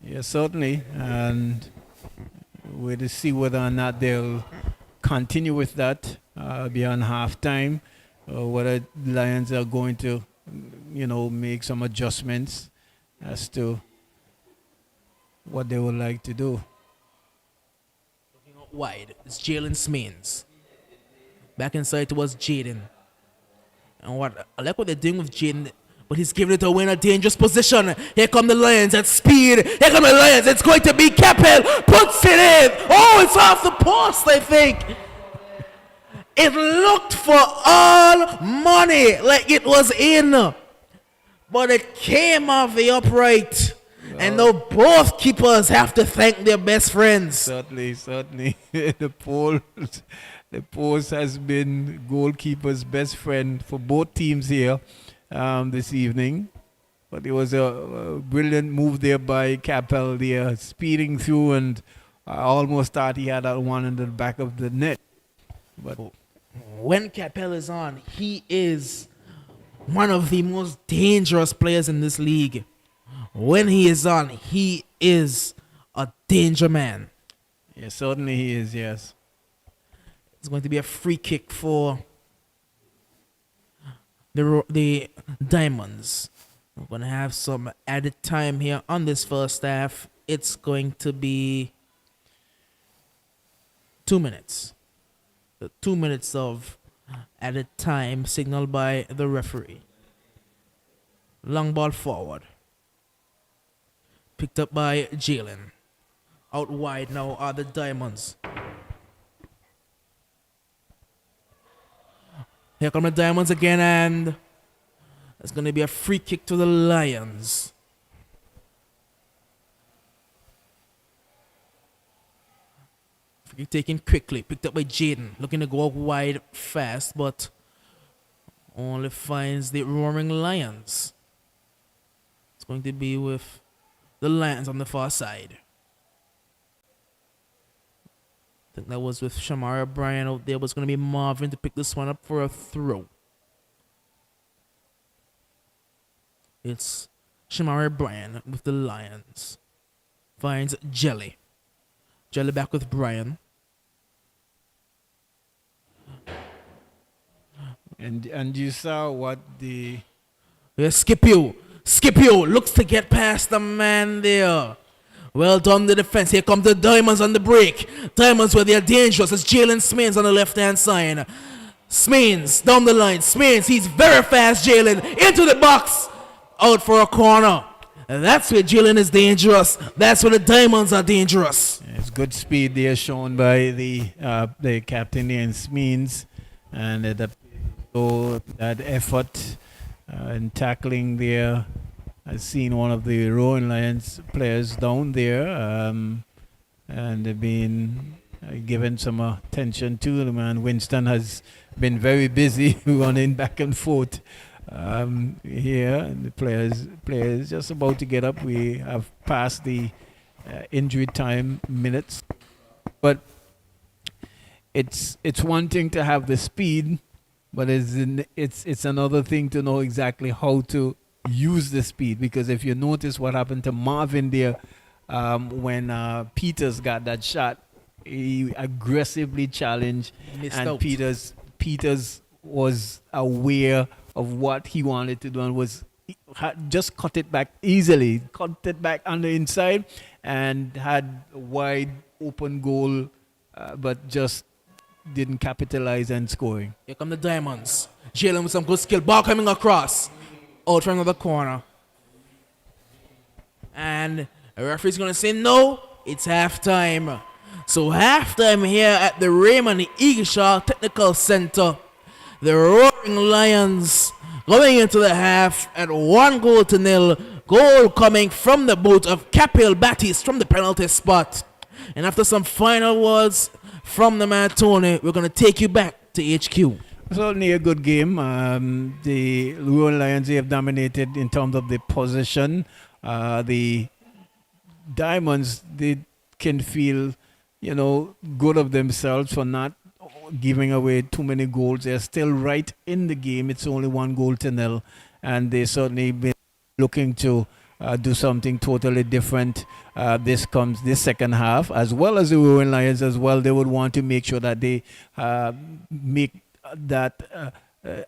Yes, certainly. And we'll see whether or not they'll continue with that beyond halftime, or whether the Lions are going to, make some adjustments as to what they would like to do. Looking out wide, it's Jalen Smains. Back inside towards Jaden. And I like what they're doing with Jaden, but he's giving it away in a dangerous position. Here come the Lions at speed. Here come the Lions. It's going to be Capel. Puts it in. Oh, it's off the post, I think. It looked for all money like it was in, but it came off the upright. And now both keepers have to thank their best friends. Certainly. The post has been goalkeeper's best friend for both teams here this evening. But it was a brilliant move there by Capel there, speeding through, and I almost thought he had that one in the back of the net. But when Capel is on, he is one of the most dangerous players in this league. When he is on, he is a danger man. Yes, certainly he is, yes. It's going to be a free kick for the Diamonds. We're going to have some added time here on this first half. It's going to be 2 minutes. 2 minutes of added time signaled by the referee. Long ball forward. Picked up by Jalen. Out wide now are the Diamonds. Here come the Diamonds again, and it's going to be a free kick to the Lions. Free kick taken quickly, picked up by Jaden. Looking to go out wide fast, but only finds the Roaring Lions. It's going to be with the Lions on the far side. I think that was with Shamari O'Brien out there. Was going to be Marvin to pick this one up for a throw. It's Shamari O'Brien with the Lions. Finds Jelly. Jelly back with Brian. And you saw what the... Yes, Scipio. Scipio looks to get past the man there. Well done, the defense. Here come the Diamonds on the break. Diamonds where they are dangerous. It's Jalen Smains on the left-hand side. Smains down the line. Smains, he's very fast, Jalen. Into the box. Out for a corner. And that's where Jalen is dangerous. That's where the Diamonds are dangerous. It's good speed there shown by the captain there in Smains. And that effort in tackling there. I've seen one of the Rowan Lions players down there, and they've been given some attention to them. And Winston has been very busy running back and forth here. And the players just about to get up. We have passed the injury time minutes, but it's one thing to have the speed but it's another thing to know exactly how to use the speed, because if you notice what happened to Marvin there, when Peters got that shot, he aggressively challenged, Missed and out. Peters was aware of what he wanted to do and was just cut it back easily, cut it back on the inside, and had a wide open goal, but just didn't capitalize and scoring. Here come the Diamonds. Jalen with some good skill. Ball coming across. Out from the corner. And the referee's going to say no. It's halftime. So halftime here at the Raymond Eagleshaw Technical Center. The Roaring Lions going into the half at 1-0. Goal coming from the boot of Capel Battis from the penalty spot. And after some final words from the man Tony, we're going to take you back to HQ. Certainly a good game. The Royal Lions, they have dominated in terms of the possession. The Diamonds, they can feel, good of themselves for not giving away too many goals. They're still right in the game. It's only 1-0, and they certainly been looking to do something totally different. This second half, as well as the Royal Lions as well. They would want to make sure that they make that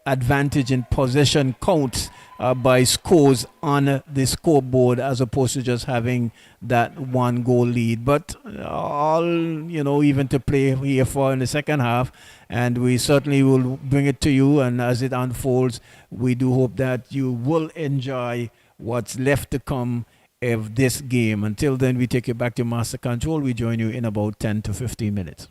advantage in possession count by scores on the scoreboard, as opposed to just having that 1-goal lead. But all, even to play here for in the second half, and we certainly will bring it to you. And as it unfolds, we do hope that you will enjoy what's left to come of this game. Until then, we take you back to Master Control. We join you in about 10 to 15 minutes.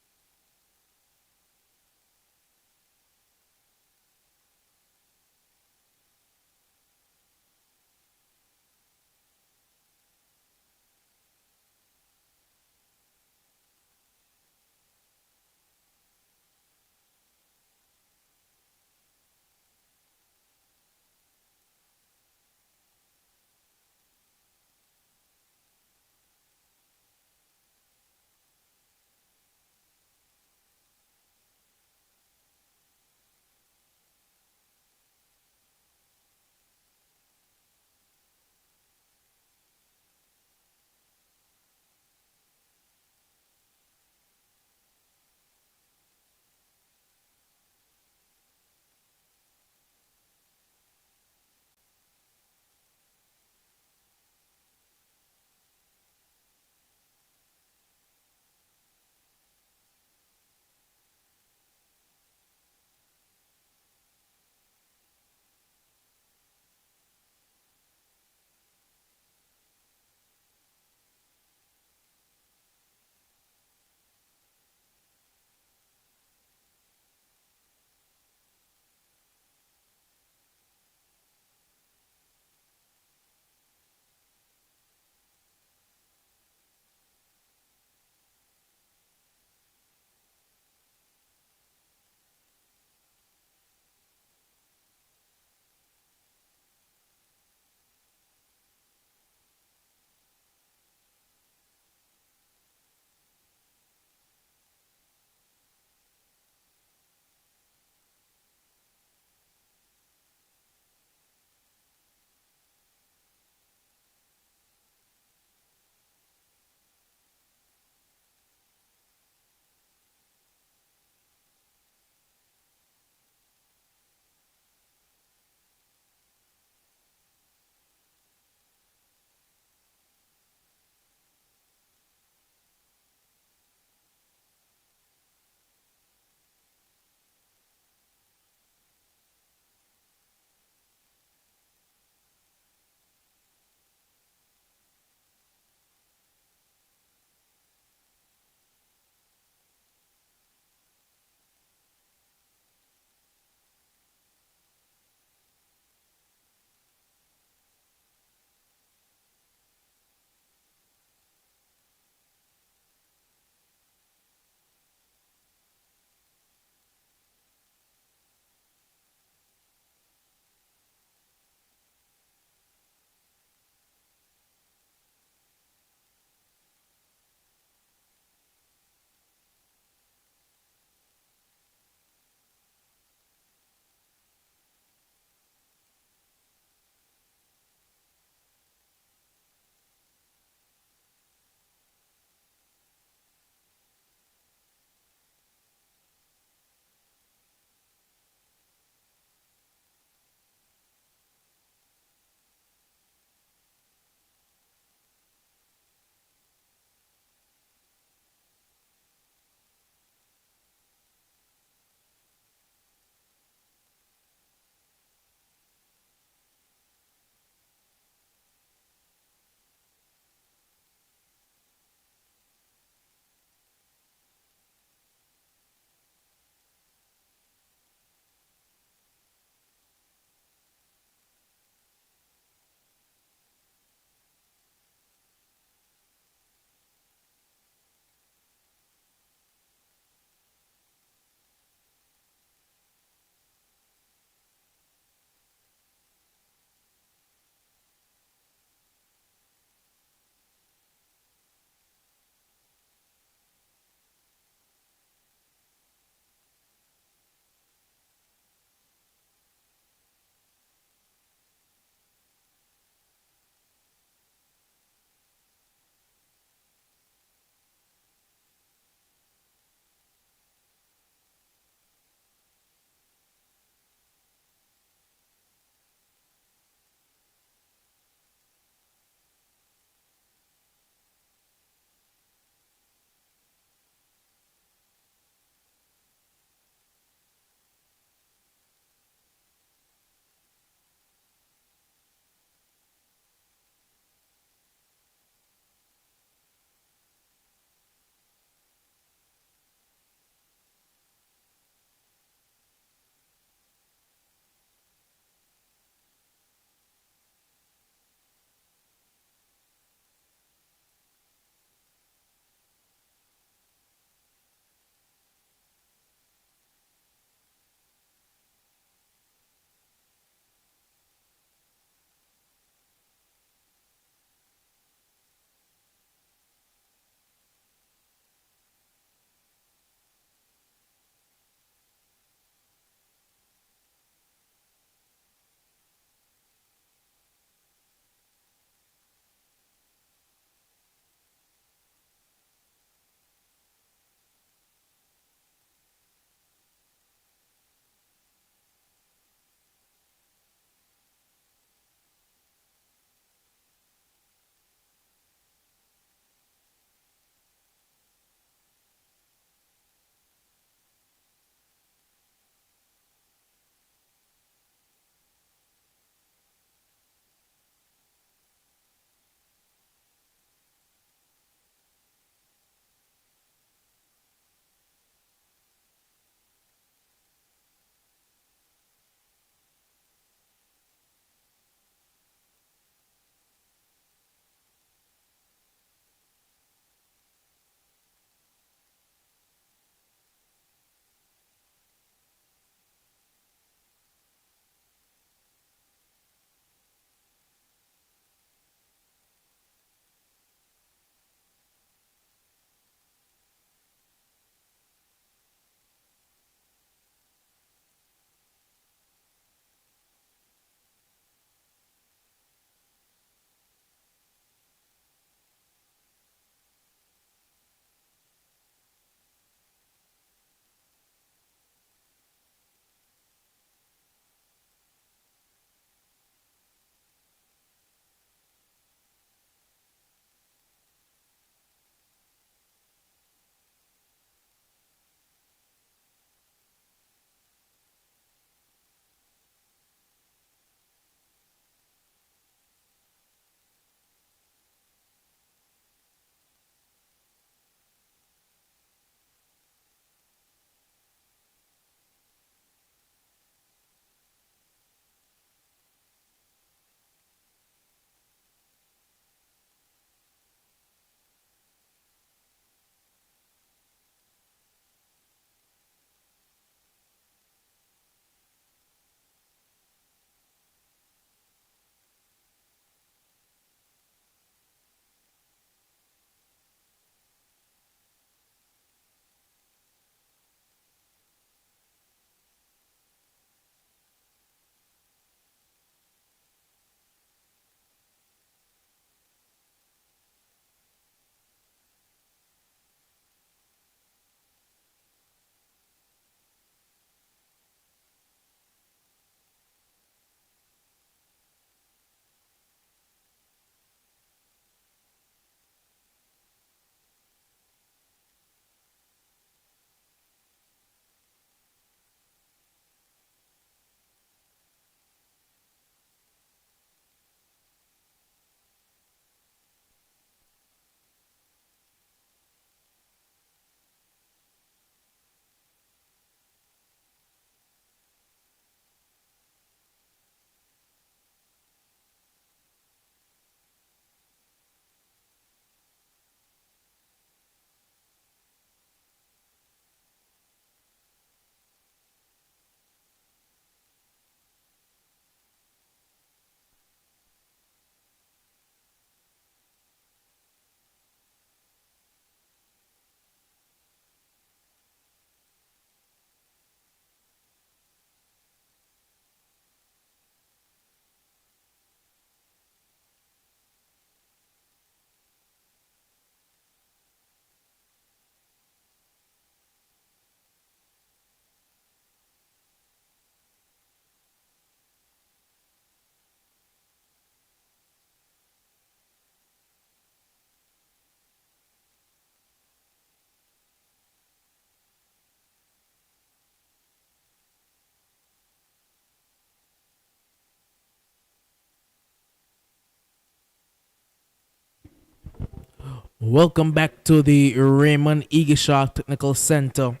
Welcome back to the Raymond Eagleshark Technical Center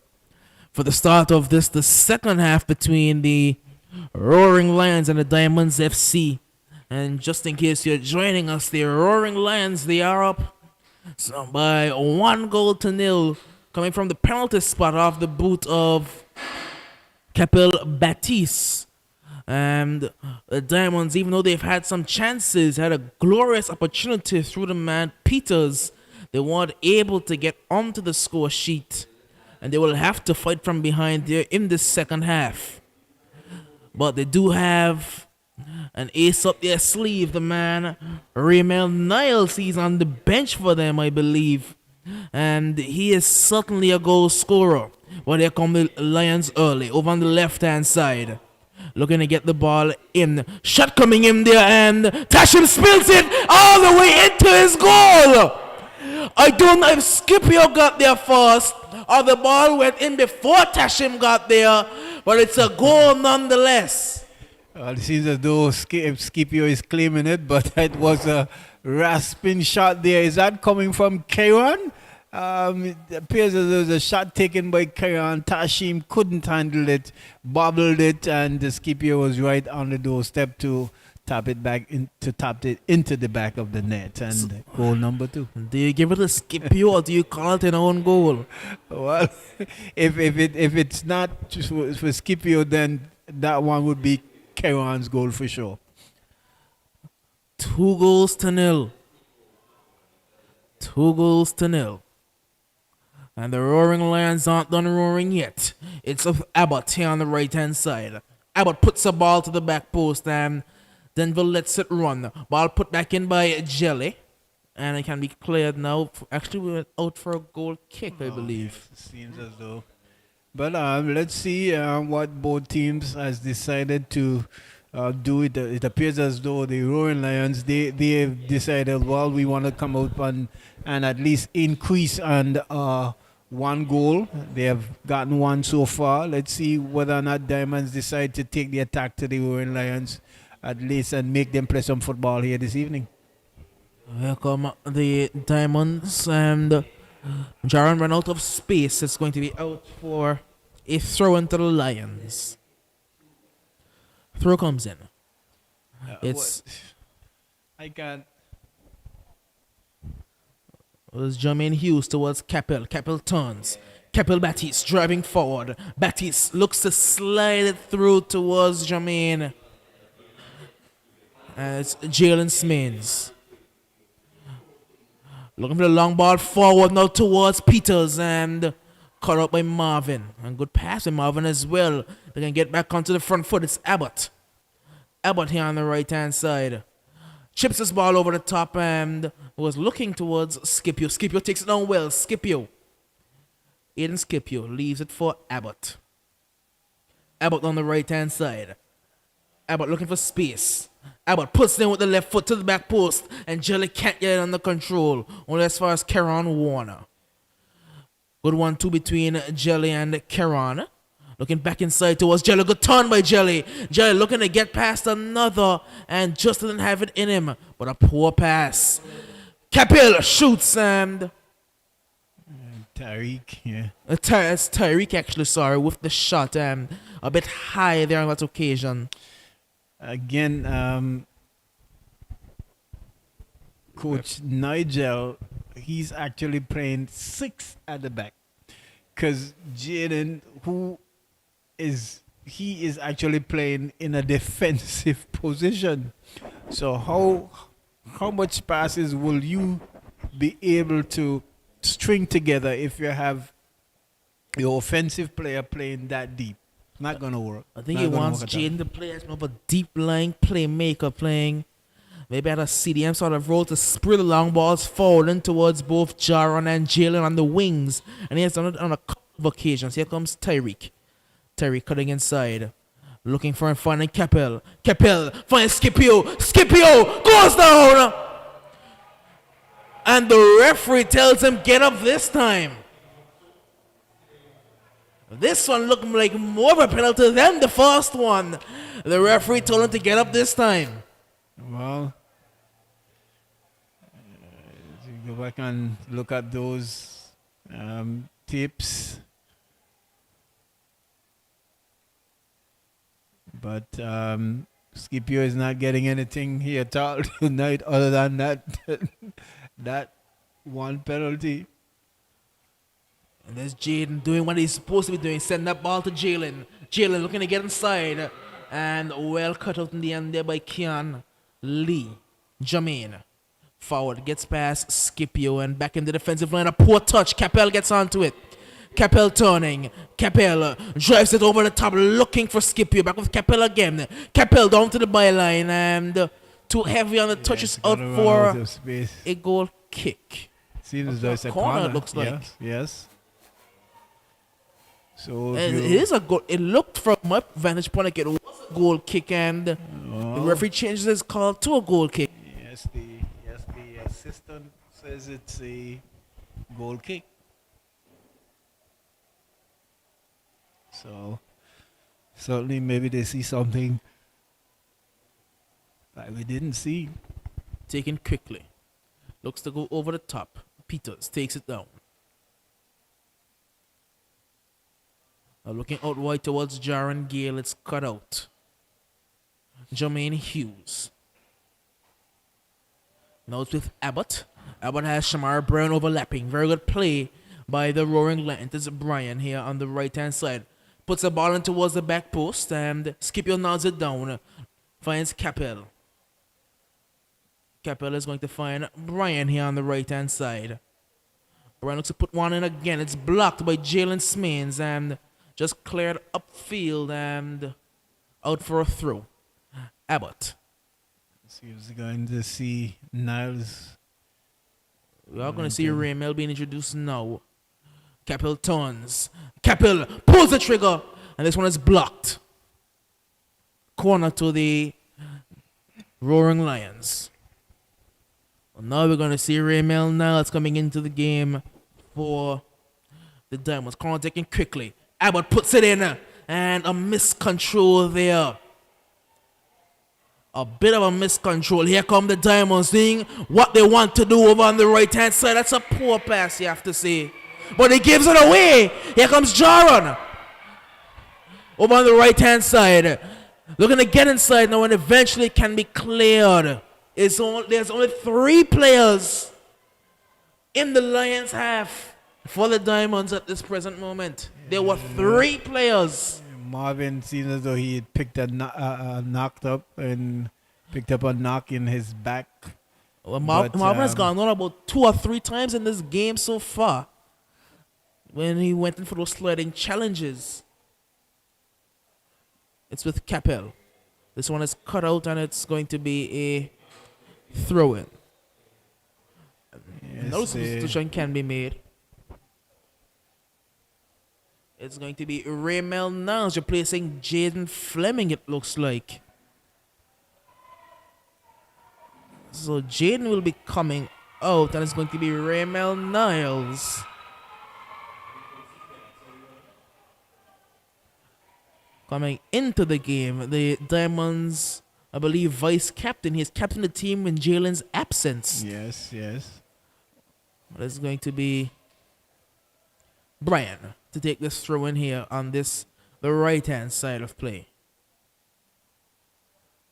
for the start of the second half between the Roaring Lions and the Diamonds FC. And just in case you're joining us, the Roaring Lions, they are up by 1-0 coming from the penalty spot off the boot of Capel Baptiste. And the Diamonds, even though they've had some chances, had a glorious opportunity through the man Peters, they weren't able to get onto the score sheet. And they will have to fight from behind there in the second half. But they do have an ace up their sleeve. The man, Raymel Niles, he's on the bench for them, I believe. And he is certainly a goal scorer. Well, here come the Lions early, over on the left-hand side. Looking to get the ball in. Shot coming in there, and Tashim spills it all the way into his goal. I don't know if Scipio got there first or the ball went in before Tashim got there, but it's a goal nonetheless. It seems as though Scipio is claiming it, but it was a rasping shot there. Is that coming from Kieran? It appears as though there was a shot taken by Kieran. Tashim couldn't handle it, bobbled it, and the Scipio was right on the doorstep to tap it into the back of the net. And goal number 2. Do you give it a Scipio or do you call it an own goal? Well, if it's not for Scipio, then that one would be Kieran's goal for sure. 2-0. 2-0. And the Roaring Lions aren't done roaring yet. It's of Abbott here on the right-hand side. Abbott puts the ball to the back post and Denville lets it run. Ball put back in by Jelly. And it can be cleared now. Actually, we went out for a goal kick, I believe. Yes, it seems as though. But let's see what both teams has decided to do. It appears as though the Roaring Lions, they have decided, well, we want to come out and at least increase on one goal. They have gotten one so far. Let's see whether or not Diamonds decide to take the attack to the Roaring Lions at least and make them play some football here this evening. Here come the Diamonds, and Jaron ran out of space. It's going to be out for a throw into the Lions. Throw comes in. I can't. It was Jermaine Hughes towards Capel. Capel turns. Capel Baptiste driving forward. Baptiste looks to slide it through towards Jermaine. And it's Jalen Smins. Looking for the long ball forward now towards Peters and cut out by Marvin. And good pass by Marvin as well. They can get back onto the front foot. It's Abbott. Abbott here on the right-hand side. Chips his ball over the top and was looking towards Scipio. Scipio takes it down well. Scipio. Aiden Scipio leaves it for Abbott. Abbott on the right-hand side. Abbott looking for space. Abbott puts it in with the left foot to the back post and Jelly can't get it under control. Only as far as Kieran Warner. Good 1-2 between Jelly and Kieran. Looking back inside towards Jelly. Good turn by Jelly. Jelly looking to get past another and just didn't have it in him. But a poor pass. Capel shoots and Tyreek, yeah. It's Tyreek actually, sorry, with the shot a bit high there on that occasion. Again, Coach Nigel, he's actually playing 6 at the back. Because Jaden, he is actually playing in a defensive position. So how much passes will you be able to string together if you have your offensive player playing that deep? Not gonna work. I think he wants Jaden to play as more of a deep lying playmaker, playing maybe at a CDM sort of role to spread the long balls forward and towards both Jaron and Jalen on the wings. And he has done it on a couple of occasions. Here comes Tyreek. Tyreek cutting inside. Looking for and finding Capel. Capel finds Scipio. Scipio goes down. And the referee tells him, get up this time. This one looked like more of a penalty than the first one. The referee told him to get up this time. Well, if I can look at those tips. But Scipio is not getting anything here at all tonight other than that one penalty. And there's Jaden doing what he's supposed to be doing, send that ball to Jalen. Jalen looking to get inside. And well cut out in the end there by Keon Lee. Jermaine. Forward, gets past Scipio and back in the defensive line. A poor touch. Capel gets onto it. Capel turning. Capel drives it over the top, looking for Scipio. Back with Capel again. Capel down to the byline and too heavy on the touches out for a goal kick. Seems as though it's a corner. It looks like. Yes. So it is a goal. It looked from my vantage point like it was a goal kick, and the referee changes his call to a goal kick. Yes, the assistant says it's a goal kick. So certainly maybe they see something that we didn't see. Taken quickly. Looks to go over the top. Peters takes it down. Looking out wide towards Jaron Gale. It's cut out. Jermaine Hughes. Now it's with Abbott. Abbott has Shamar Brown overlapping. Very good play by the Roaring Lions. It's Brian here on the right-hand side. Puts the ball in towards the back post and Scipio nods it down. Finds Capel. Capel is going to find Brian here on the right-hand side. Brian looks to put one in again. It's blocked by Jalen Smains and just cleared upfield and out for a throw. Abbott. So he's going to see Niles. We are going to see Raymel being introduced now. Capel turns. Capel pulls the trigger. And this one is blocked. Corner to the Roaring Lions. Well, now we're going to see Raymel Niles coming into the game for the Diamonds. Corner taken quickly. Abbott puts it in. And a miscontrol there. A bit of a miscontrol. Here come the Diamonds doing what they want to do over on the right-hand side. That's a poor pass, you have to say. But he gives it away. Here comes Jaron. Over on the right-hand side. Looking to get inside now and eventually can be cleared. There's only 3 players in the Lions half for the Diamonds at this present moment. There were 3 players. Marvin seems as though he had picked knocked up and picked up a knock in his back. Well, Marvin has gone on about 2 or 3 times in this game so far when he went in for those sliding challenges. It's with Capel. This one is cut out and it's going to be a throw-in. Yes, no substitution can be made. It's going to be Raymel Niles replacing Jaden Fleming, it looks like. So Jaden will be coming out and it's going to be Raymel Niles. Coming into the game, the Diamonds, I believe, vice captain. He's captain the team in Jalen's absence. Yes. But it's going to be Brian to take this throw in here on the right-hand side of play.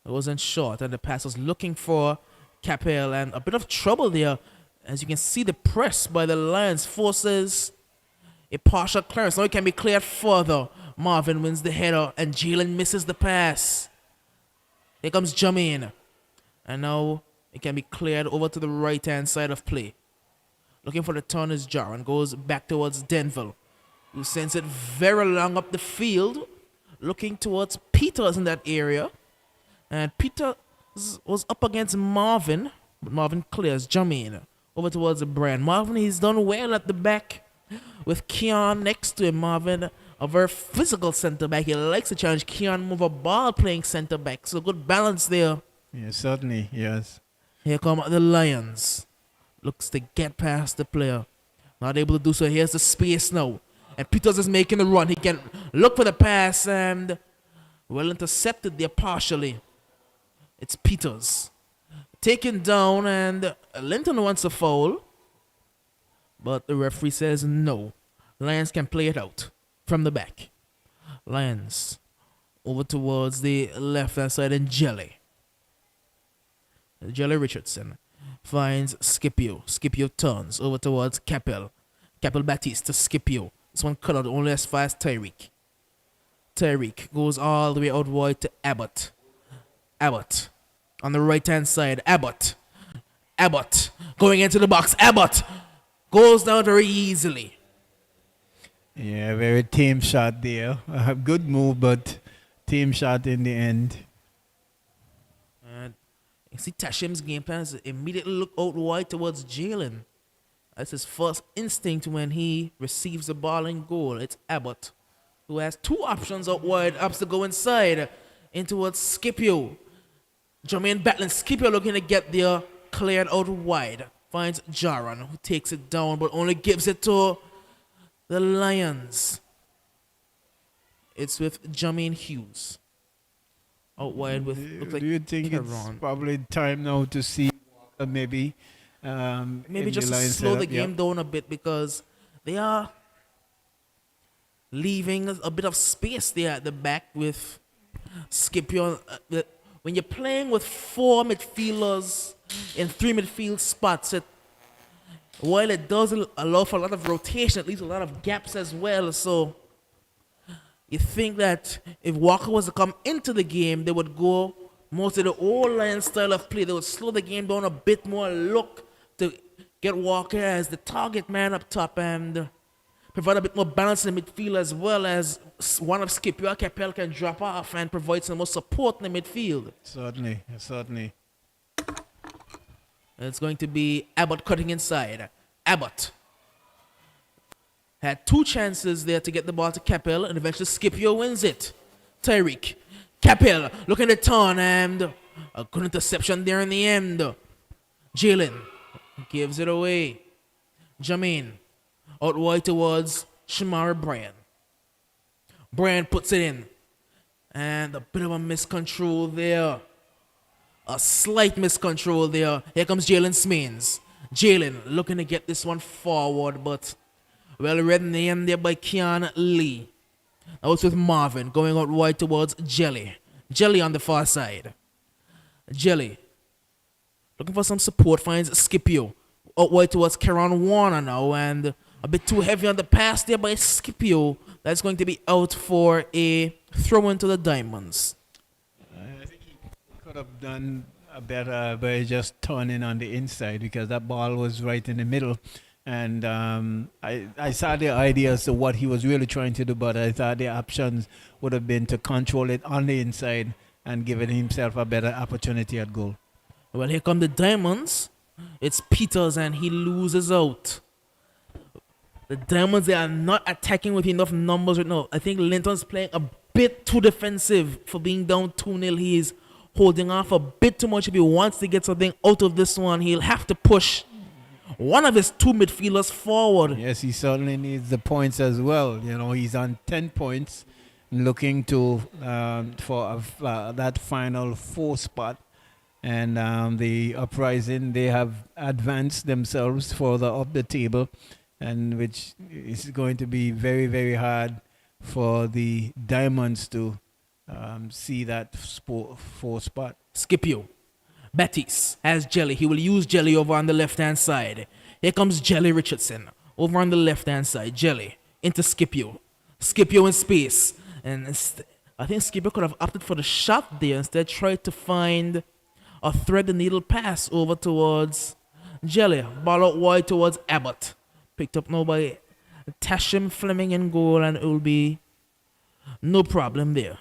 It wasn't short, and the pass was looking for Capel, and a bit of trouble there. As you can see, the press by the Lions forces a partial clearance. Now it can be cleared further. Marvin wins the header, and Jalen misses the pass. Here comes Jermaine. And now it can be cleared over to the right-hand side of play. Looking for the turn is Jaron. Goes back towards Denville, who sends it very long up the field. Looking towards Peters in that area. And Peters was up against Marvin. But Marvin clears Jermaine over towards Brian. Marvin, he's done well at the back with Keon next to him. Marvin, a very physical center back. He likes to challenge Keon, move a ball playing center back. So good balance there. Yes, certainly, yes. Here come the Lions. Looks to get past the player. Not able to do so. Here's the space now. And Peters is making the run. He can look for the pass and well intercepted there partially. It's Peters. Taken down and Linton wants a foul. But the referee says no. Lions can play it out from the back. Lions over towards the left hand side and Jelly. Jelly Richardson finds Scipio. Scipio turns over towards Capel. Capel Baptiste to Scipio. This one cut out only as far as Tyreek. Tyreek goes all the way out wide to Abbott. Abbott on the right hand side. Abbott going into the box. Abbott goes down very easily. Yeah, very team shot there. Good move, but team shot in the end. And you see Tashim's game plan is to immediately look out wide towards Jalen. That's his first instinct when he receives the ball in goal. It's Abbott, who has two options out wide, opts to go inside in towards Scipio. Jermaine battling Scipio, looking to get there, cleared out wide. Finds Jaron, who takes it down, but only gives it to the Lions. It's with Jermaine Hughes. Out wide with, looks like Do you think it's Caron. probably time now to see Walker maybe Maybe in just the line slow the setup? game down a bit, because they are leaving a bit of space there at the back with Scipio. When you're playing with four midfielders in three midfield spots, while it does allow for a lot of rotation, it leaves a lot of gaps as well. So you think that if Walker was to come into the game, they would go most of the old line style of play. They would slow the game down a bit more, look to get Walker as the target man up top and provide a bit more balance in the midfield, as well as one of Scipio or Capel can drop off and provide some more support in the midfield. Certainly. It's going to be Abbott cutting inside. Abbott had two chances there to get the ball to Capel, and eventually Scipio wins it. Tyreek. Capel looking to turn, and a good interception there in the end. Jalen gives it away. Jermaine out wide towards Shamari Bryan. Bryan puts it in. And a bit of a miscontrol there. A slight miscontrol there. Here comes Jalen Smains. Jalen looking to get this one forward, but well read in the end there by Keon Lee. That was with Marvin going out wide towards Jelly. Jelly on the far side. Jelly looking for some support, finds Scipio. Out wide towards Karan Warner now, and a bit too heavy on the pass there by Scipio. That's going to be out for a throw into the Diamonds. I think he could have done a better by just turning on the inside, because that ball was right in the middle. And I saw the idea as to what he was really trying to do, but I thought the options would have been to control it on the inside and giving himself a better opportunity at goal. Well, here come the Diamonds. It's Peters, and he loses out. The Diamonds, they are not attacking with enough numbers right now. I think Linton's playing a bit too defensive for being down 2-0. He is holding off a bit too much. If he wants to get something out of this one, he'll have to push one of his two midfielders forward. Yes, he certainly needs the points as well. You know, he's on 10 points, looking to for that final 4 spot. And the Uprising, they have advanced themselves further up the table, and which is going to be very, very hard for the Diamonds to see that 4 spot. Scipio. Betis has Jelly. He will use Jelly over on the left-hand side. Here comes Jelly Richardson. Over on the left-hand side. Jelly into Scipio. Scipio in space. And I think Scipio could have opted for the shot there. Instead, tried to find a thread-the-needle pass over towards Jelly. Ball out wide towards Abbott. Picked up now by Tashim Fleming in goal, and it will be no problem there.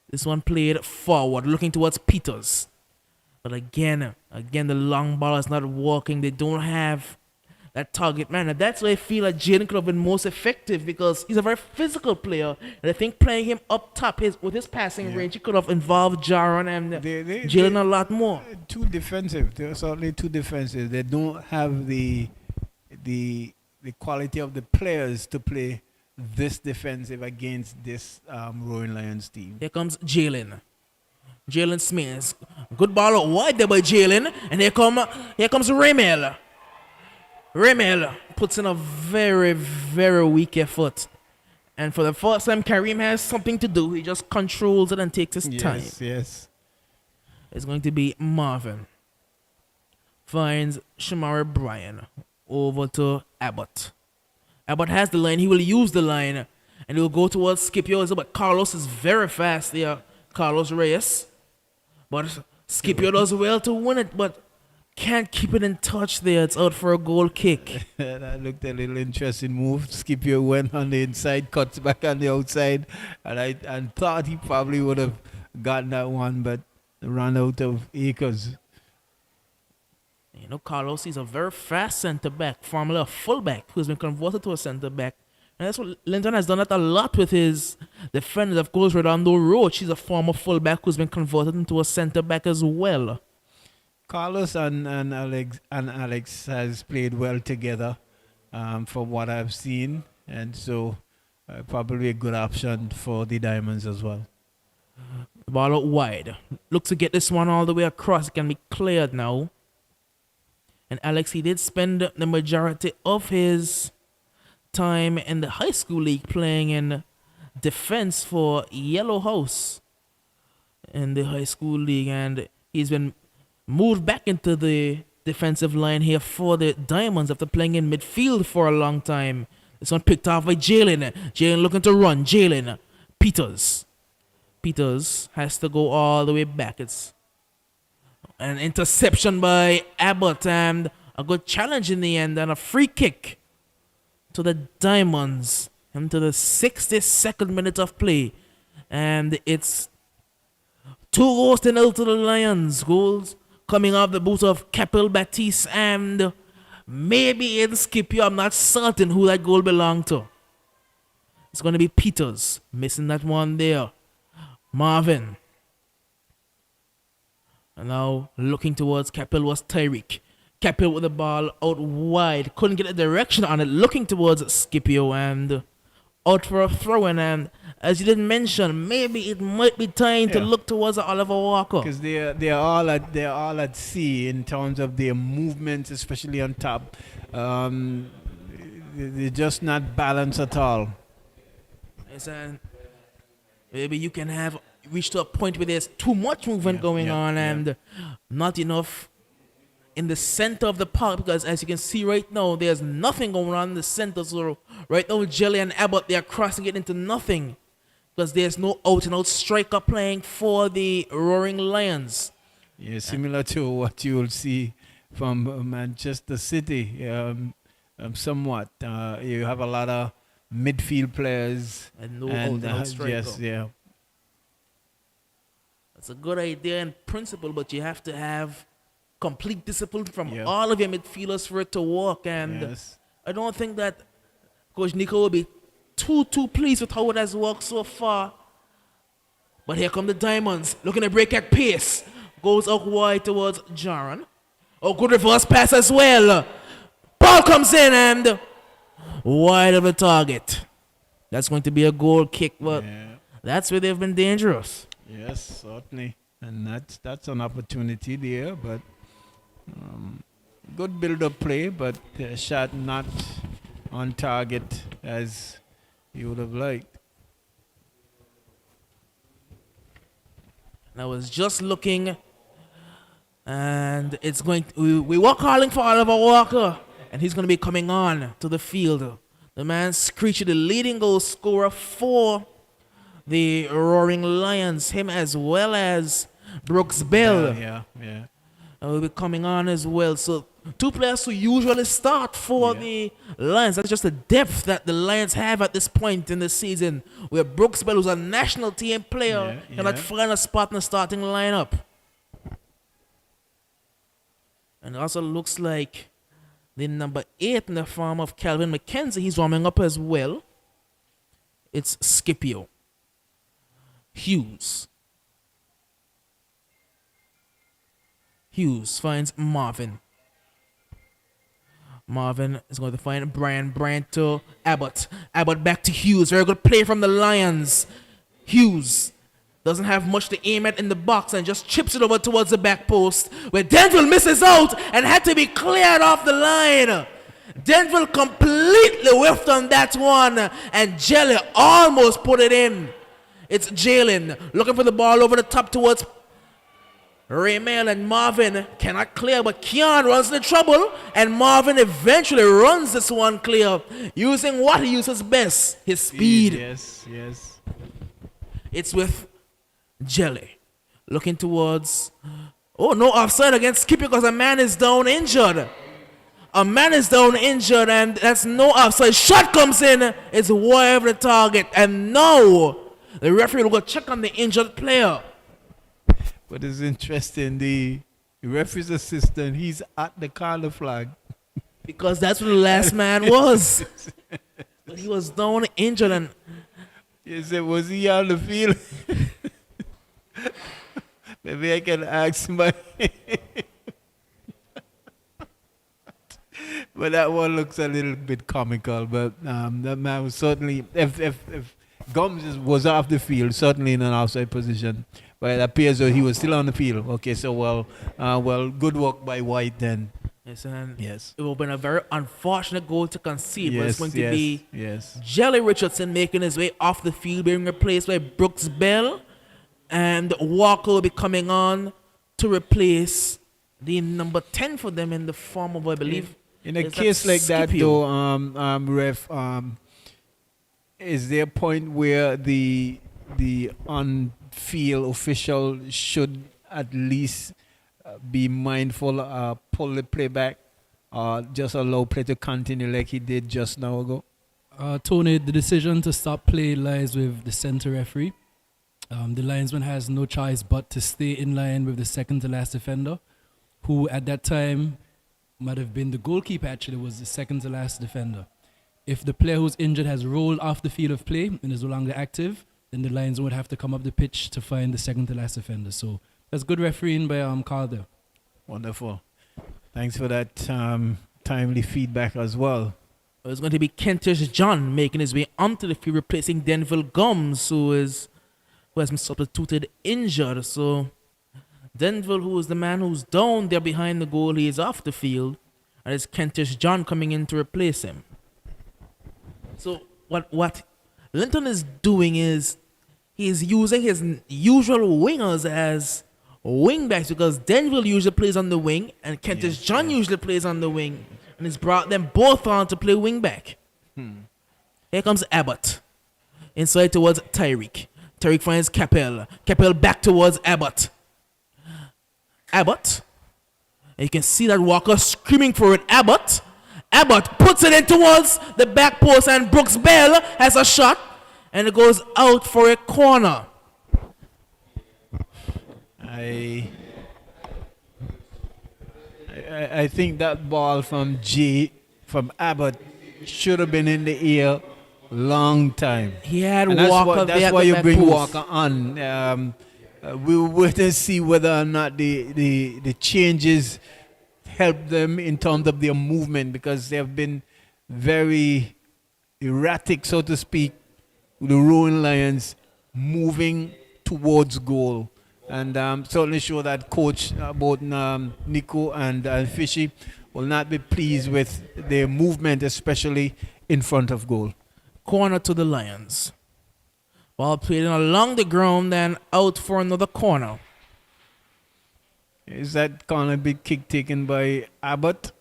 This one played forward, looking towards Peters. But again, the long ball is not working. They don't have that target man. And that's why I feel like Jaden could have been most effective, because he's a very physical player. And I think playing him up top with his passing range, he could have involved Jaron and Jaden a lot more. Too defensive. They're certainly too defensive. They don't have the quality of the players to play this defensive against this Roaring Lions team. Here comes Jalen. Jalen Smith. Good ball out wide there by Jalen. And here comes Remel. Remel puts in a very, very weak effort. And for the first time, Kareem has something to do. He just controls it and takes his time. Yes. It's going to be Marvin. Finds Shamari Bryan over to Abbott. Abbott has the line. He will use the line. And he'll go towards Scipio. But Carlos is very fast there. Carlos Reyes. But Scipio does well to win it. But can't keep it in touch there. It's out for a goal kick. That looked a little interesting move. Scipio went on the inside, cuts back on the outside. And I thought he probably would have gotten that one. But ran out of acres. You know, Carlos is a very fast centre-back, formerly a full-back, who's been converted to a centre-back. And that's what Linton has done that a lot with his defenders. Of course, Redondo Roach, she's a former full-back who's been converted into a centre-back as well. Carlos and Alex has played well together from what I've seen. And so probably a good option for the Diamonds as well. Ball out wide. Look to get this one all the way across. It can be cleared now. And Alex, he did spend the majority of his time in the high school league playing in defense for Yellow House in the high school league. And he's been moved back into the defensive line here for the Diamonds after playing in midfield for a long time. This one picked off by Jalen. Jalen looking to run. Jalen. Peters has to go all the way back. It's an interception by Abbott and a good challenge in the end and a free kick to the Diamonds into the 62nd minute of play. And it's 2-0 to the Lions. Goals coming off the boot of Capel Baptiste and maybe in Scipio. I'm not certain who that goal belonged to. It's going to be Peters missing that one there. Marvin. And now looking towards Capel was Tyreek. Capel with the ball out wide. Couldn't get a direction on it. Looking towards Scipio and out for a throw-in. And as you didn't mention, maybe it might be time to look towards Oliver Walker. Because they're all at sea in terms of their movements, especially on top. They're just not balanced at all. Maybe you can have reached to a point where there's too much movement going on and not enough in the center of the park, because as you can see right now, there's nothing going on in the center. So right now, Jelly and Abbott, they're crossing it into nothing because there's no out-and-out striker playing for the Roaring Lions. Yeah, similar to what you will see from Manchester City, somewhat. You have a lot of midfield players and no out-and-out striker. Yes, yeah. It's a good idea in principle, but you have to have complete discipline from all of your midfielders for it to work. And I don't think that Coach Nico will be too pleased with how it has worked so far. But here come the Diamonds, looking to break at pace. Goes out wide towards Jaron. Oh, good reverse pass as well. Ball comes in and wide of the target. That's going to be a goal kick, but that's where they've been dangerous. Yes, certainly. And that's an opportunity there, but good build-up play, but shot not on target as you would have liked. And I was just looking, and it's going. We were calling for Oliver Walker, and he's going to be coming on to the field. The man Screechy, the leading goal scorer for the Roaring Lions, him as well as Brooks Bell. Will be coming on as well. So two players who usually start for the Lions. That's just the depth that the Lions have at this point in the season, where Brooks Bell, who's a national team player, cannot find a spot in the starting lineup. And it also looks like the number 8 in the form of Calvin McKenzie, he's warming up as well. It's Scipio. Hughes finds Marvin. Marvin is going to find Brian. Brian to Abbott. Abbott back to Hughes. Very good play from the Lions. Hughes doesn't have much to aim at in the box and just chips it over towards the back post, where Denville misses out and had to be cleared off the line. Denville completely whiffed on that one, and Jelly almost put it in. It's Jalen looking for the ball over the top towards Raymel, and Marvin cannot clear, but Keon runs into trouble, and Marvin eventually runs this one clear, using what he uses best, his speed. Yes, yes. It's with Jelly looking towards. Oh, no offside against Skippy because a man is down injured. A man is down injured, and that's no offside. Shot comes in. It's wide of the target, and now the referee will go check on the injured player. But it's interesting, the referee's assistant, he's at the corner flag. Because that's what the last man was. But he was down injured, and You said, was he on the field? Maybe I can ask my. But that one looks a little bit comical. But that man was certainly, if Gums was off the field, certainly in an outside position. But it appears that he was still on the field. Okay, so well, good work by White then. yes, and Yes. it will have been a very unfortunate goal to concede. But it's going to be yes. Jelly Richardson making his way off the field, being replaced by Brooks Bell, and Walker will be coming on to replace the number 10 for them in the form of, I believe. In a is case like that, Scipio. though, ref, is there a point where the on-field official should at least be mindful, pull the play back, just allow play to continue like he did just now ago? Tony, the decision to stop play lies with the center referee. The linesman has no choice but to stay in line with the second to last defender, who at that time might have been the goalkeeper, actually was the second to last defender. If the player who's injured has rolled off the field of play and is no longer active, then the linesman would have to come up the pitch to find the second to last defender. So that's good refereeing by Calder. Wonderful. Thanks for that timely feedback as well. It's going to be Kentish John making his way onto the field, replacing Denville Gums, who has been substituted injured. So Denville, who is the man who's down there behind the goal, he is off the field, and it's Kentish John coming in to replace him. So what Linton is doing is he's using his usual wingers as wing backs, because Denville usually plays on the wing and Kentish John usually plays on the wing, and he's brought them both on to play wing back. Here comes Abbott inside towards Tyreek. Tyreek finds Capel. Capel back towards Abbott. Abbott. And you can see that Walker screaming for it. Abbott puts it in towards the back post, and Brooks Bell has a shot, and it goes out for a corner. I think that ball from Abbott should have been in the air long time. He had And Walker there. that's at why the you back bring post. Walker on. We will wait and see whether or not the changes help them in terms of their movement, because they have been very erratic, so to speak, with the Rowan Lions moving towards goal. And certainly sure that coach, both Nico and Fishy, will not be pleased with their movement, especially in front of goal. Corner to the Lions. Ball played in along the ground and out for another corner. Is that corner big kick taken by Abbott?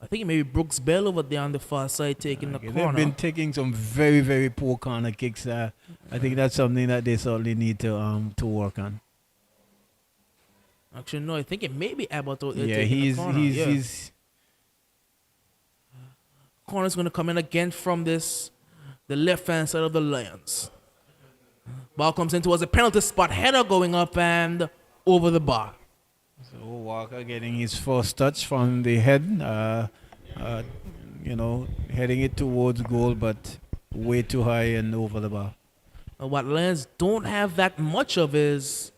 I think it may be Brooks Bell over there on the far side taking the They've corner. been taking some very, very poor corner kicks. I think that's something that they certainly need to work on. Actually, no, I think it may be Abbott out there Yeah, taking he's the corner. he's Corner's going to come in again from the left-hand side of the Lions. Ball comes in towards the penalty spot. Header going up and over the bar. So Walker getting his first touch from the head, heading it towards goal, but way too high and over the bar. What Lions don't have that much of is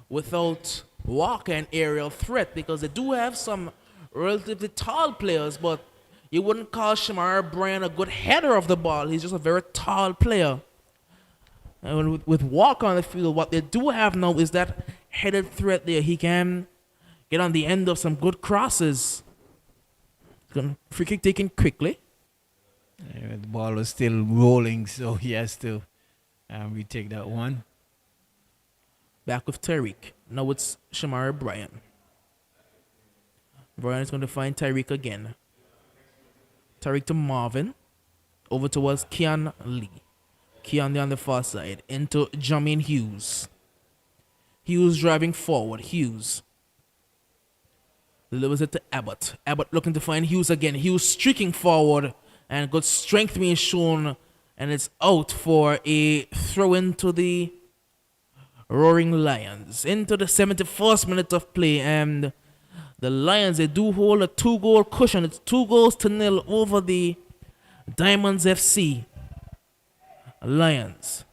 without Walker and aerial threat, because they do have some relatively tall players, but you wouldn't call Shamar Bryan a good header of the ball. He's just a very tall player. And with Walker on the field, what they do have now is that headed threat there. He can get on the end of some good crosses. Free kick taken quickly. The ball was still rolling, so he has to retake that one. Back with Tyreek. Now it's Shamari Bryan. Bryan is going to find Tyreek again. Tyreek to Marvin. Over towards Keon Lee. Keon on the far side. Into Jamin Hughes. Hughes driving forward. Hughes delivers it to Abbott. Abbott looking to find Hughes again. Hughes streaking forward. And good strength being shown. And it's out for a throw into the Roaring Lions. Into the 71st minute of play. And the Lions, they do hold a 2-goal cushion. It's 2-0 over the Diamonds FC. Lions.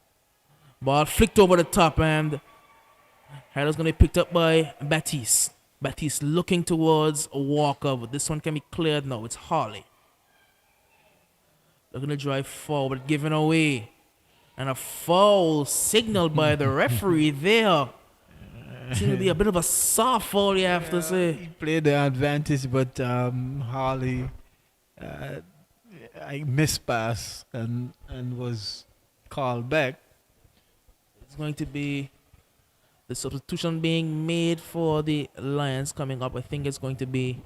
Ball flicked over the top and header's going to be picked up by Baptiste. Baptiste looking towards Walker, but this one can be cleared now. It's Harley. Looking to drive forward, giving away. And a foul signaled by the referee there. Seems to be a bit of a soft foul, you have to say. He played the advantage, but Harley I missed pass and was called back. It's going to be the substitution being made for the Lions coming up. I think it's going to be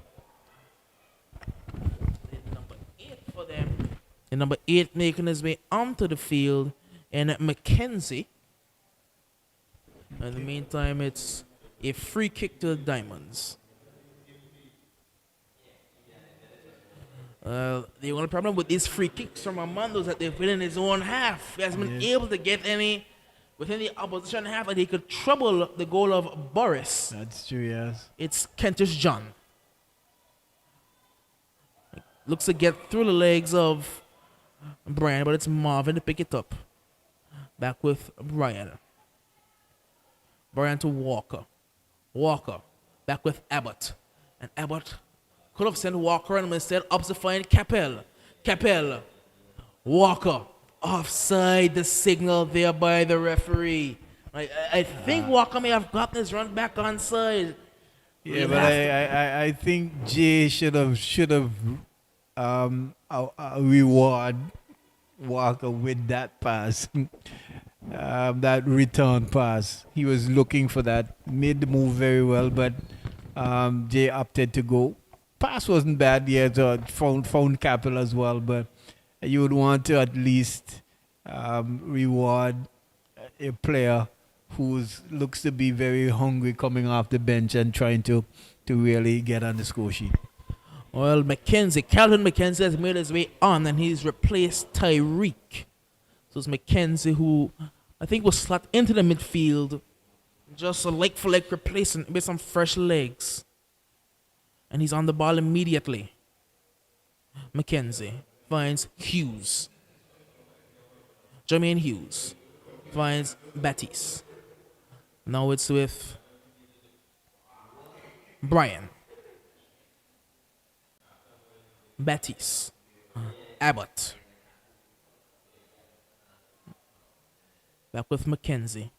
number 8 for them. And number 8 making his way onto the field. And McKenzie. In the meantime, it's a free kick to the Diamonds. The only problem with these free kicks from Armando is that they've been in his own half. He hasn't been able to get any within the opposition half, and he could trouble the goal of Boris. That's true, yes. It's Kentish John. Looks to get through the legs of Brian, but it's Marvin to pick it up. Back with Brian. Brian to Walker. Walker. Back with Abbott. And Abbott could have sent Walker and instead up to find Capel. Capel. Walker. Offside the signal there by the referee. I think Walker may have gotten his run back onside. Yeah, but I think Jay should have reward Walker with that pass. That return pass. He was looking for that. Made the move very well, but Jay opted to go. Pass wasn't bad yet. Found Capel as well, but you would want to at least reward a player who looks to be very hungry coming off the bench and trying to really get on the score sheet. Well, Calvin McKenzie has made his way on and he's replaced Tyreek. So it's McKenzie who I think was slot into the midfield. Just a leg for leg replacement with some fresh legs. And he's on the ball immediately. McKenzie finds Hughes. Jermaine Hughes finds Baptiste. Now it's with Brian. Baptiste. Abbott. Back with McKenzie.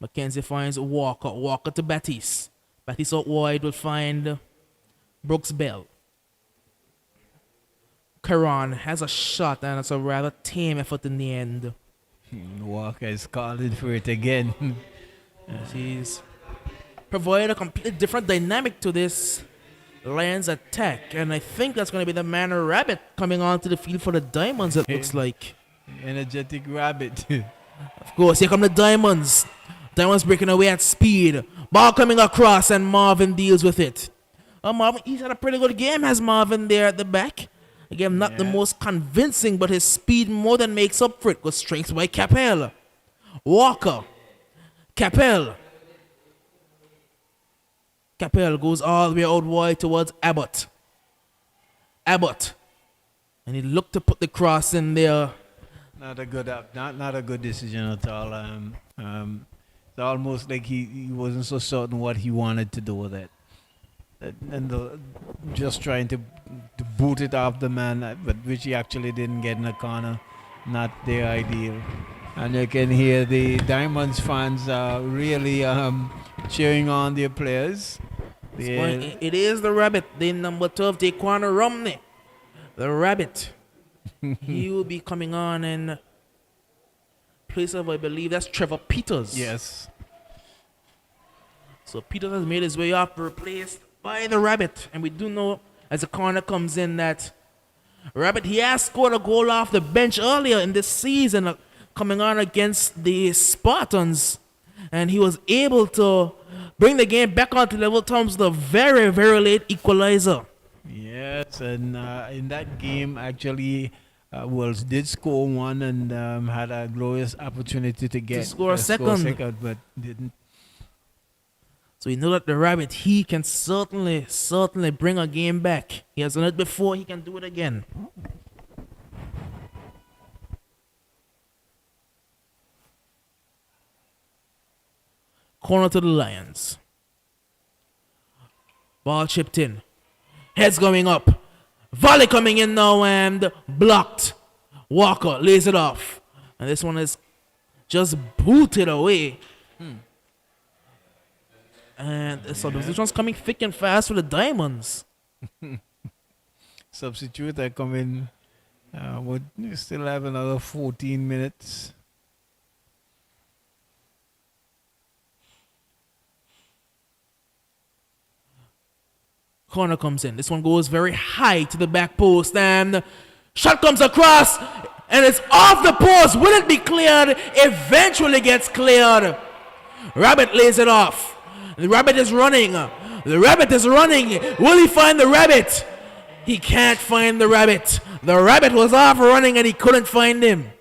McKenzie finds Walker. Walker to Baptiste. Baptiste out wide will find Brooks Bell. Karan has a shot and it's a rather tame effort in the end. Walker is calling for it again. He's provided a completely different dynamic to this Lions attack, and I think that's going to be the man Rabbit coming onto the field for the Diamonds, it looks like. Energetic Rabbit. Of course, here come the Diamonds. Diamonds breaking away at speed. Ball coming across, and Marvin deals with it. Marvin, he's had a pretty good game, has Marvin there at the back. Again, not the most convincing, but his speed more than makes up for it. Good strength by Capel. Walker. Capel. Capel goes all the way out wide towards Abbott. Abbott. And he looked to put the cross in there. Not a good decision at all. It's almost like he wasn't so certain what he wanted to do with it. And just trying to boot it off the man, but which he actually didn't get in the corner. Not the ideal. And you can hear the Diamonds fans really cheering on their players. It is the rabbit, the number 12, Daquan Romney. The rabbit. He will be coming on in place of, I believe, that's Trevor Peters. Yes. So Peters has made his way up, replaced by the rabbit. And we do know as the corner comes in that Rabbit, he has scored a goal off the bench earlier in this season, coming on against the Spartans. And he was able to bring the game back onto level terms with a very, very late equalizer. Yes, and in that game, actually, Wolves did score one and had a glorious opportunity to get score a second. But didn't. So we know that the Rabbit, he can certainly bring a game back. He has done it before, he can do it again. Corner to the Lions. Ball chipped in. Heads going up. Volley coming in now and blocked. Walker lays it off. And this one is just booted away. And so this one's coming thick and fast for the Diamonds. Substitute coming. Would still have another 14 minutes. Corner comes in. This one goes very high to the back post. And shot comes across. And it's off the post. Will it be cleared? Eventually gets cleared. Rabbit lays it off. The Rabbit is running. The Rabbit is running. Will he find the Rabbit? He can't find the Rabbit. The Rabbit was off running and he couldn't find him.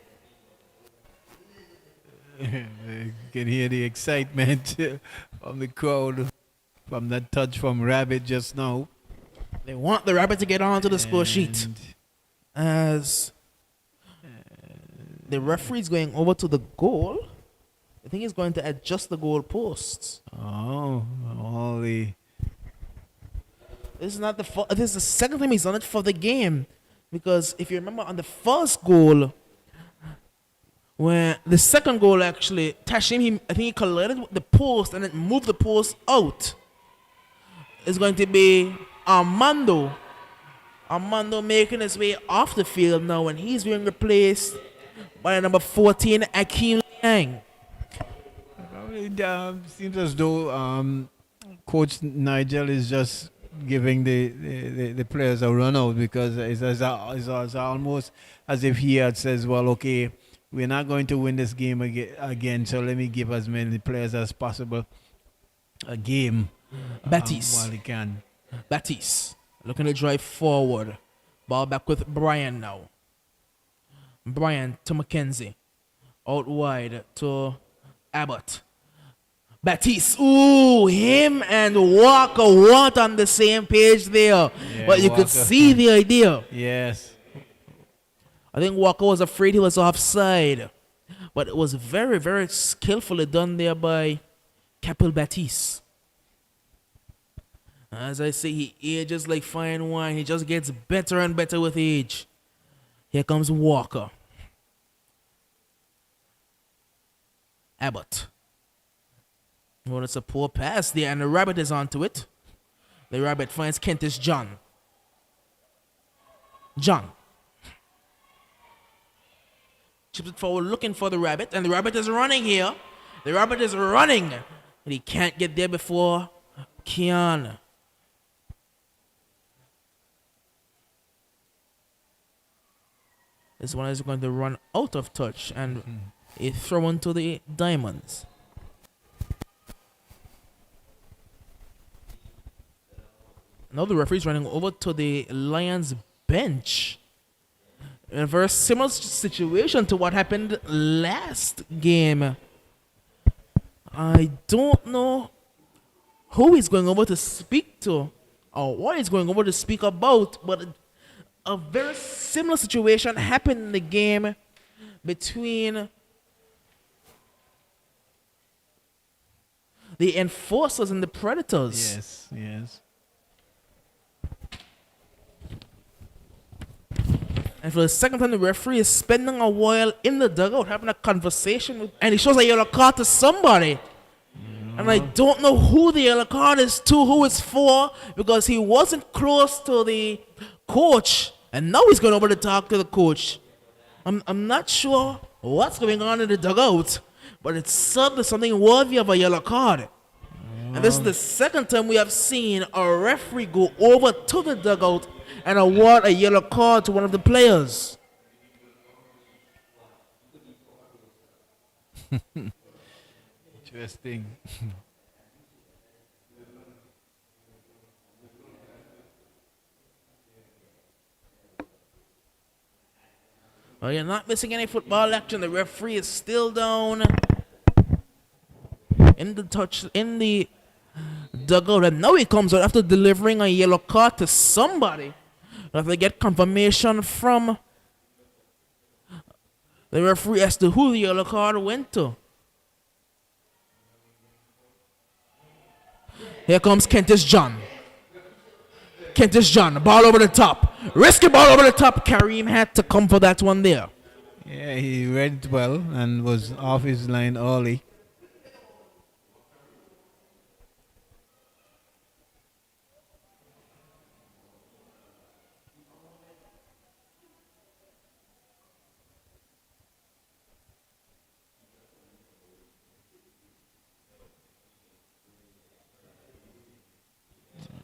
You can hear the excitement from the crowd from that touch from Rabbit just now. They want the Rabbit to get onto the score sheet. As the referee's going over to the goal. I think he's going to adjust the goal posts. Oh, all the. This is not the this is the second time he's done it for the game, because if you remember on the first goal, when the second goal actually Tashim, I think he collided with the post and then moved the post out. It's going to be Armando making his way off the field now, and he's being replaced by number 14, Akeem Liang. It seems as though Coach Nigel is just giving the players a run out, because it's almost as if he had says, well, okay, we're not going to win this game again, so let me give as many players as possible a game Baptiste. While he can. Baptiste looking to drive forward. Ball back with Brian now. Brian to McKenzie. Out wide to Abbott. Baptiste, ooh, him and Walker weren't on the same page there. Yeah, but you Walker could see the idea. Yes. I think Walker was afraid he was offside. But it was very, very skillfully done there by Capel Baptiste. As I say, he ages like fine wine. He just gets better and better with age. Here comes Walker. Abbott. Well, it's a poor pass there, and the Rabbit is onto it. The Rabbit finds Kentish John. John. Chips it forward looking for the Rabbit, and the Rabbit is running here. The Rabbit is running, and he can't get there before Keon. This one is going to run out of touch, and a throw into the Diamonds. Now the referee's running over to the Lions bench. In a very similar situation to what happened last game. I don't know who he's going over to speak to or what he's going over to speak about, but a very similar situation happened in the game between the Enforcers and the Predators. Yes, yes. And for the second time, the referee is spending a while in the dugout having a conversation with, and he shows a yellow card to somebody. And I don't know who the yellow card is to, who it's for, because he wasn't close to the coach. And now he's going over to talk to the coach. I'm not sure what's going on in the dugout, but it's certainly something worthy of a yellow card. And this is the second time we have seen a referee go over to the dugout and award a yellow card to one of the players. Interesting. Well, you're not missing any football action. The referee is still down in the dugout, and now he comes out after delivering a yellow card to somebody. If they get confirmation from the referee as to who the yellow card went to. Here comes Kentish John. Kentish John, ball over the top. Risky ball over the top. Kareem had to come for that one there. Yeah, he read it well and was off his line early.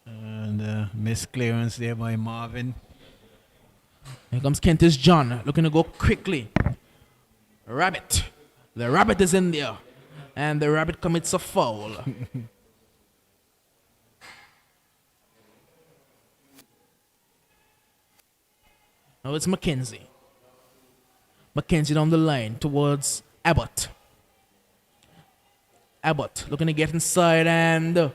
And missed clearance there by Marvin. Here comes Kentish John, looking to go quickly. Rabbit. The rabbit is in there. And the rabbit commits a foul. Now it's McKenzie. McKenzie down the line towards Abbott. Abbott looking to get inside, and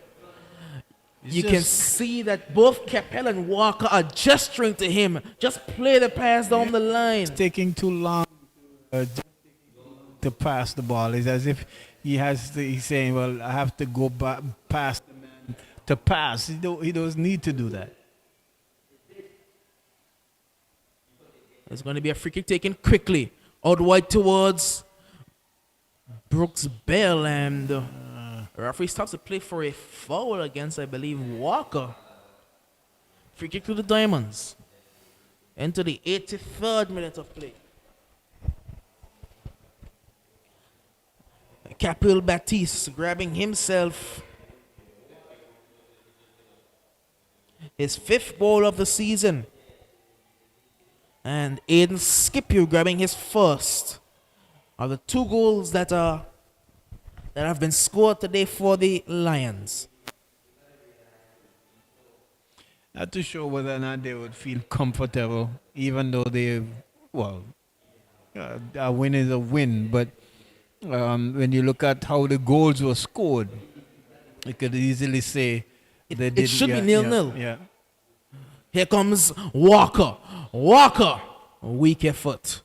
you can see that both Capel and Walker are gesturing to him. Just play the pass down the line. It's taking too long to pass the ball. It's as if he's saying, well, I have to go back past the man to pass. He doesn't need to do that. There's going to be a free kick taken quickly. Out wide towards Brooks Bell, and the referee stops the play for a foul against, I believe, Walker. Free kick to the Diamonds. Into the 83rd minute of play. Capel Baptiste grabbing himself his 5th goal of the season. And Aiden Scipio grabbing his first of the 2 goals that have been scored today for the Lions. Not too sure whether or not they would feel comfortable, even though a win is a win. But when you look at how the goals were scored, you could easily say it should be 0-0. Yeah. Here comes Walker. Walker, weak effort.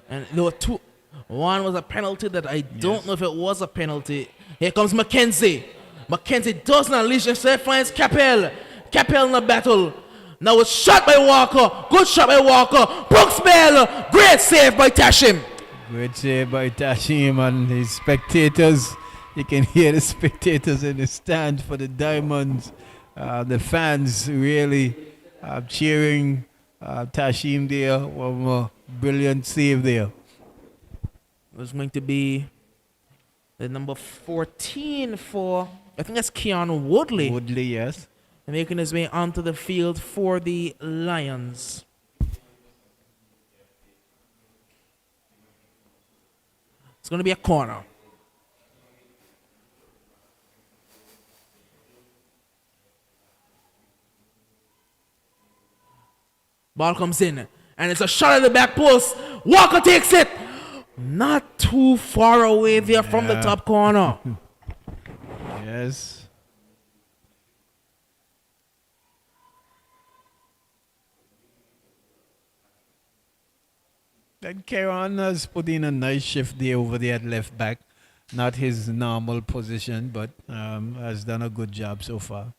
And there were 2. One was a penalty that I don't know if it was a penalty. Here comes McKenzie. McKenzie does not unleash himself, finds Capel. Capel in the battle. Now it's shot by Walker. Good shot by Walker. Brooks Bell. Great save by Tashim. Great save by Tashim and his spectators. You can hear the spectators in the stand for the Diamonds. The fans really cheering Tashim there. One more brilliant save there. It was going to be the number 14 for, I think that's Keanu Woodley. Woodley, yes. Making his way onto the field for the Lions. It's going to be a corner. Ball comes in, and it's a shot at the back post. Walker takes it. Not too far away there from the top corner. Yes. And Kieran has put in a nice shift there over there at left back. Not his normal position, but has done a good job so far.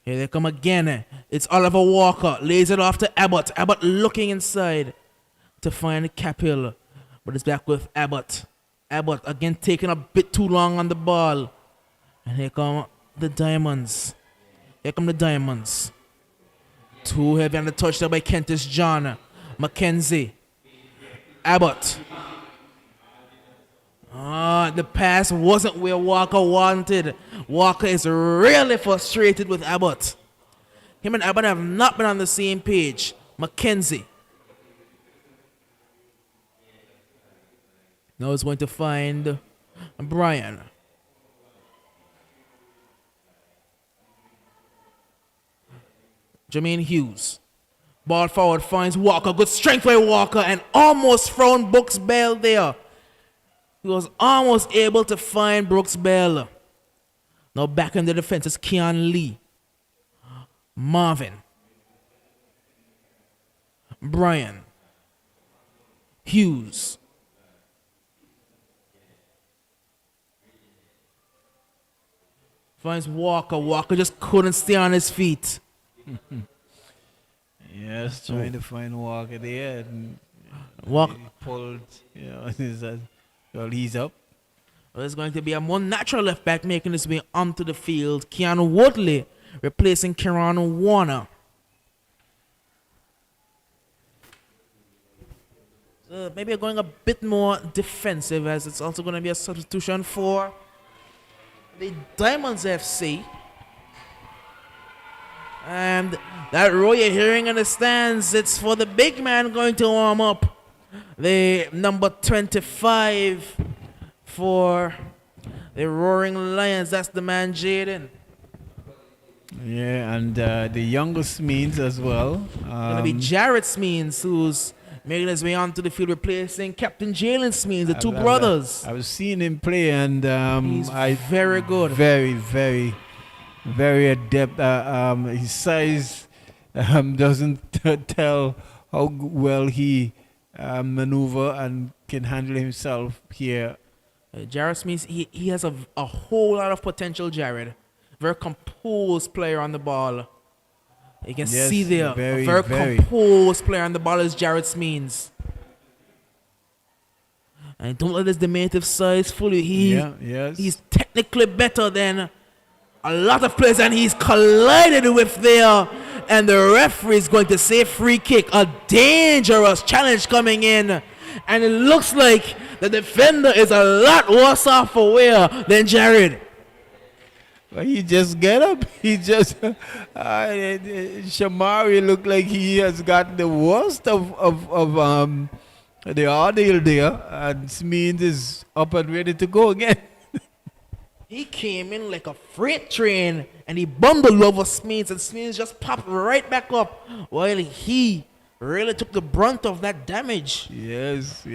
Here they come again. It's Oliver Walker. Lays it off to Abbott. Abbott looking inside to find Capel. But it's back with Abbott. Abbott again taking a bit too long on the ball. And here come the Diamonds. Here come the Diamonds. Too heavy on the touch there by Kentish John. Mackenzie. Abbott. The pass wasn't where Walker wanted. Walker is really frustrated with Abbott. Him and Abbott have not been on the same page. Mackenzie. Now he's going to find Brian. Jermaine Hughes. Ball forward finds Walker. Good strength by Walker and almost found Brooks Bell there. He was almost able to find Brooks Bell. Now back in the defense is Keon Lee. Marvin. Brian. Hughes. Finds Walker. Walker just couldn't stay on his feet. Yes, trying to find Walker there. And Walker he pulled, well, he's up. Well, there's going to be a more natural left back making his way onto the field. Keanu Woodley replacing Kieran Warner. So maybe going a bit more defensive, as it's also going to be a substitution for the Diamonds FC. And that row you're hearing in the stands, it's for the big man going to warm up. The number 25 for the Roaring Lions. That's the man, Jaden. Yeah, and the youngest means as well. Going to be Jarrett Smeens, who's making his way onto the field, replacing Captain Jalen Smeens, the two brothers. I was seeing him play, and he's very good. Very, very, very adept. His size doesn't tell how well he maneuver and can handle himself here. Jarrett Smeens, he has a whole lot of potential, Jared. Very composed player on the ball. You can see there, a very composed player on the ball is Jarrett Smeens. And don't let his diminutive size fool you. He's technically better than a lot of players, and he's collided with there. And the referee is going to say free kick. A dangerous challenge coming in. And it looks like the defender is a lot worse off for wear than Jared. Well, he just get up. He just Shamari looked like he has got the worst of the ordeal there, and Smeens is up and ready to go again. He came in like a freight train and he bundled over Smeens, and Smeens just popped right back up while he really took the brunt of that damage. Yes.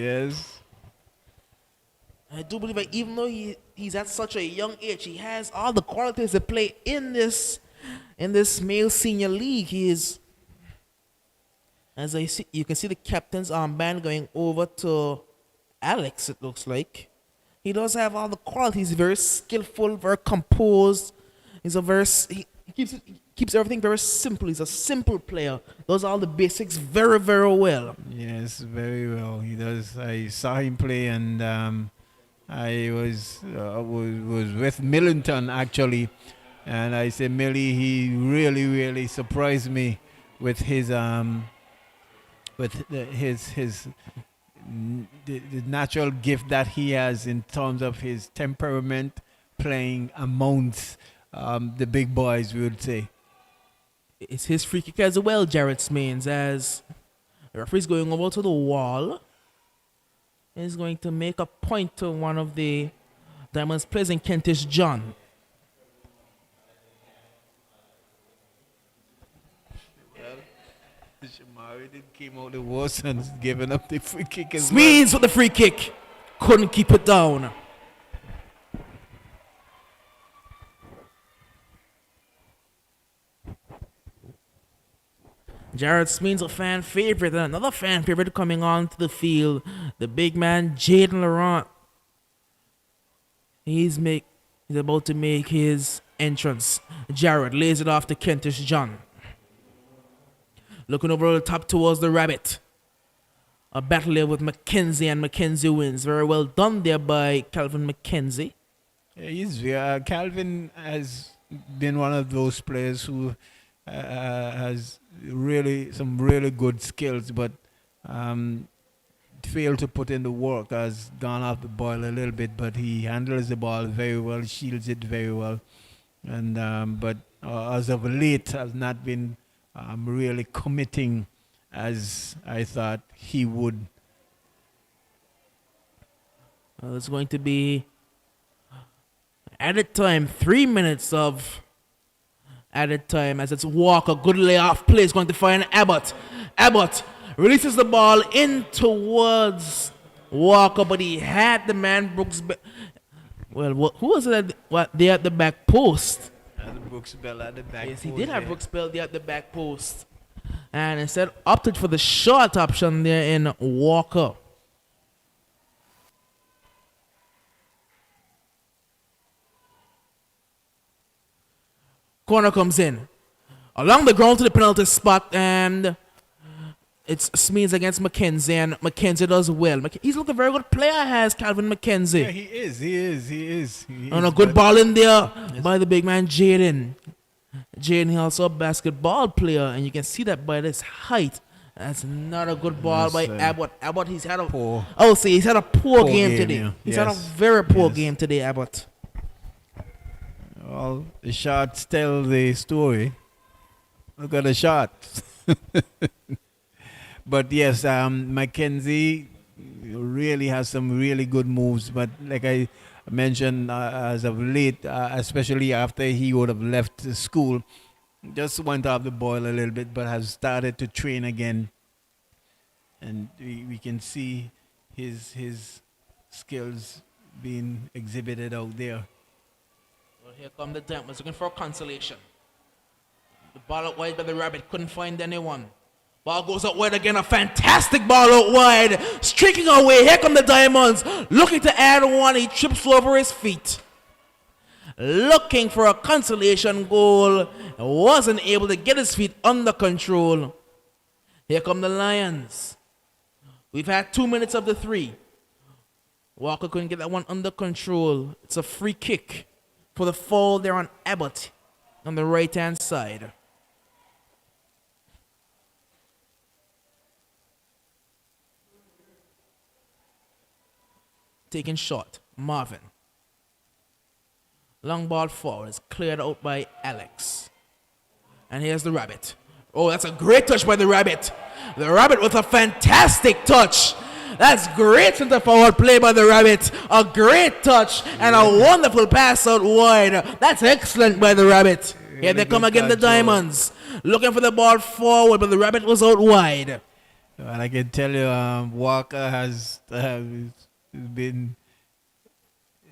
I do believe that even though he's at such a young age, he has all the qualities to play in this male senior league. He is, as I see, you can see the captain's armband going over to Alex, it looks like. He does have all the qualities. He's very skillful, very composed. He keeps everything very simple. He's a simple player. Does all the basics very, very well. Yes, very well. He does. I saw him play, and I was with Millington actually, and I said, Millie, he really, really surprised me with his the natural gift that he has in terms of his temperament, playing amongst the big boys, we would say. It's his free kick as well, Jarrett Smeens, as the referee's going over to the wall. He's going to make a point to one of the Diamonds players in Kentish John. Shamari came out the worst and giving up the free kick as Smeens with the free kick. Couldn't keep it down. Jared Smeens, a fan favorite, and another fan favorite coming onto the field, the big man Jaden Laurent. He's about to make his entrance. Jared lays it off to Kentish John. Looking over the top towards the rabbit. a battle there with McKenzie, and McKenzie wins. Very well done there by Calvin McKenzie. Yeah, Calvin has been one of those players who has some really good skills, but failed to put in the work. Has gone off the boil a little bit, but he handles the ball very well, shields it very well, and but as of late has not been really committing as I thought he would. It's going to be added time, 3 minutes of added time as it's Walker. Good layoff play. Is going to find Abbott. Abbott releases the ball in towards Walker, but he had the man Brooks. Well, who was it? There at the back post? Brooks Bell at the back. Yes, he did have Brooks Bell there at the back post, and instead opted for the short option there in Walker. Corner comes in along the ground to the penalty spot, and it's Smeens against McKenzie, and McKenzie does well. He's looking a very good player, has Calvin McKenzie. Yeah, he is. And a good ball in there by the big man Jaden. Jaden also a basketball player, and you can see that by this height. That's not a good ball by Abbott. Abbott, he's had a poor game today. Yeah. He's had a very poor game today, Abbott. Well, the shots tell the story. Look at the shots. But yes, Mackenzie really has some really good moves. But like I mentioned, as of late, especially after he would have left the school, just went off the boil a little bit, but has started to train again. And we can see his skills being exhibited out there. Well, here come the Diamonds looking for a consolation. The ball out wide by the Rabbit, couldn't find anyone. Ball goes out wide again, a fantastic ball out wide. Streaking away, here come the Diamonds. Looking to add one, he trips over his feet. Looking for a consolation goal. Wasn't able to get his feet under control. Here come the Lions. We've had 2 minutes of the 3. Walker couldn't get that one under control. It's a free kick for the fall there on Abbott on the right-hand side. Taken short, Marvin. Long ball forward is cleared out by Alex. And here's the Rabbit. Oh, that's a great touch by the Rabbit. The Rabbit with a fantastic touch. That's great center forward play by the Rabbit. A great touch and a wonderful pass out wide. That's excellent by the Rabbit. Here they come again, the Diamonds. Looking for the ball forward, but the Rabbit was out wide. Well, I can tell you, Walker has been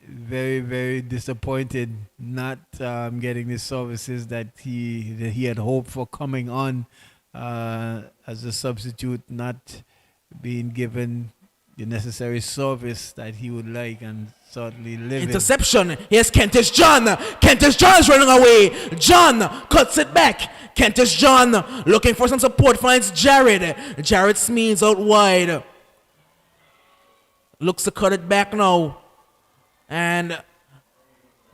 very, very disappointed not getting the services that he had hoped for coming on as a substitute, not being given the necessary service that he would like and certainly live Interception. Here's Kentish John. Kentish John is running away. John cuts it back. Kentish John looking for some support, finds Jared. Jared Smeens out wide. Looks to cut it back now. And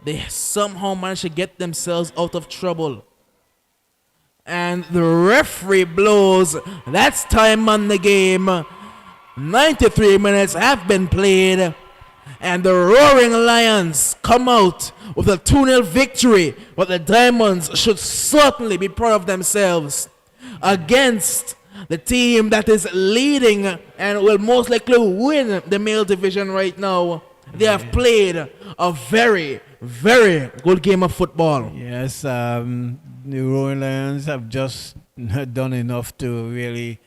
they somehow managed to get themselves out of trouble. And the referee blows. That's time on the game. 93 minutes have been played. And the Roaring Lions come out with a 2-0 victory. But the Diamonds should certainly be proud of themselves against the team that is leading and will most likely win the male division right now. They have played a very, very good game of football. Yes, the Roaring Lions have just not done enough to really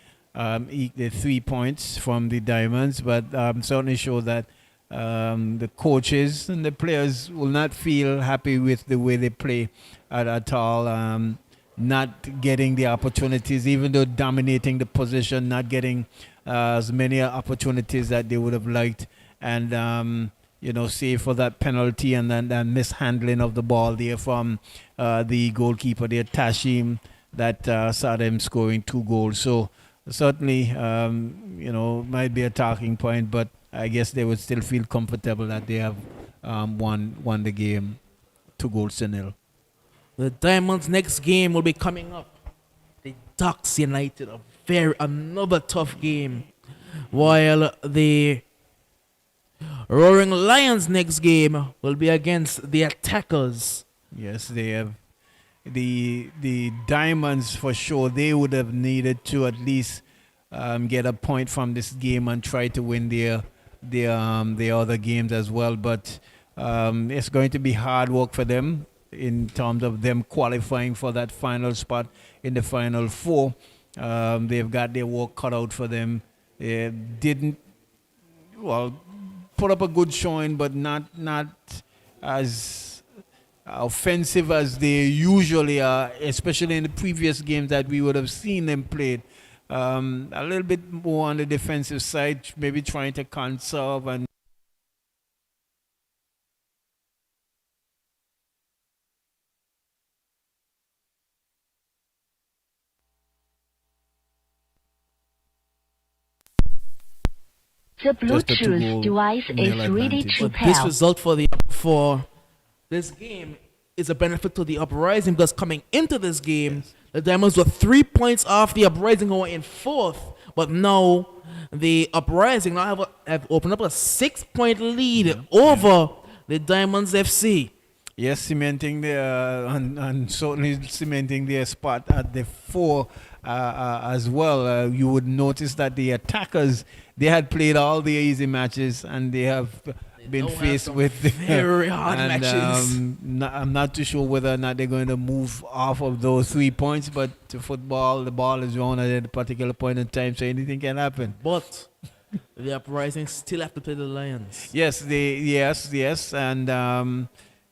eke the 3 points from the Diamonds, but certainly show that the coaches and the players will not feel happy with the way they play at all. Not getting the opportunities, even though dominating the position, not getting as many opportunities that they would have liked. And, save for that penalty and then mishandling of the ball there from the goalkeeper there, Tashim, that saw them scoring 2 goals. So certainly, might be a talking point, but I guess they would still feel comfortable that they have won the game 2-0. The Diamonds' next game will be coming up. The Ducks United, another tough game. While the Roaring Lions' next game will be against the Attackers. Yes, they have the Diamonds for sure. They would have needed to at least get a point from this game and try to win their other games as well. But it's going to be hard work for them in terms of them qualifying for that final spot in the final four. They've got their work cut out for them. They didn't put up a good showing, but not as offensive as they usually are, especially in the previous games that we would have seen them played. A little bit more on the defensive side, maybe trying to conserve and The just a Bluetooth two-goal device nil is ready advantage. to But this pair. result for this game is a benefit to the Uprising because coming into this game, the Diamonds were 3 points off the Uprising, who were in fourth. But now the Uprising have opened up a 6-point lead over the Diamonds FC. Yes, cementing and certainly cementing their spot at the four as well. You would notice that the Attackers, they had played all the easy matches and they have been now have faced some with very hard and, matches. I'm not too sure whether or not they're going to move off of those 3 points, but to football, the ball is on at a particular point in time, so anything can happen. But the Uprising still have to play the Lions. Yes, and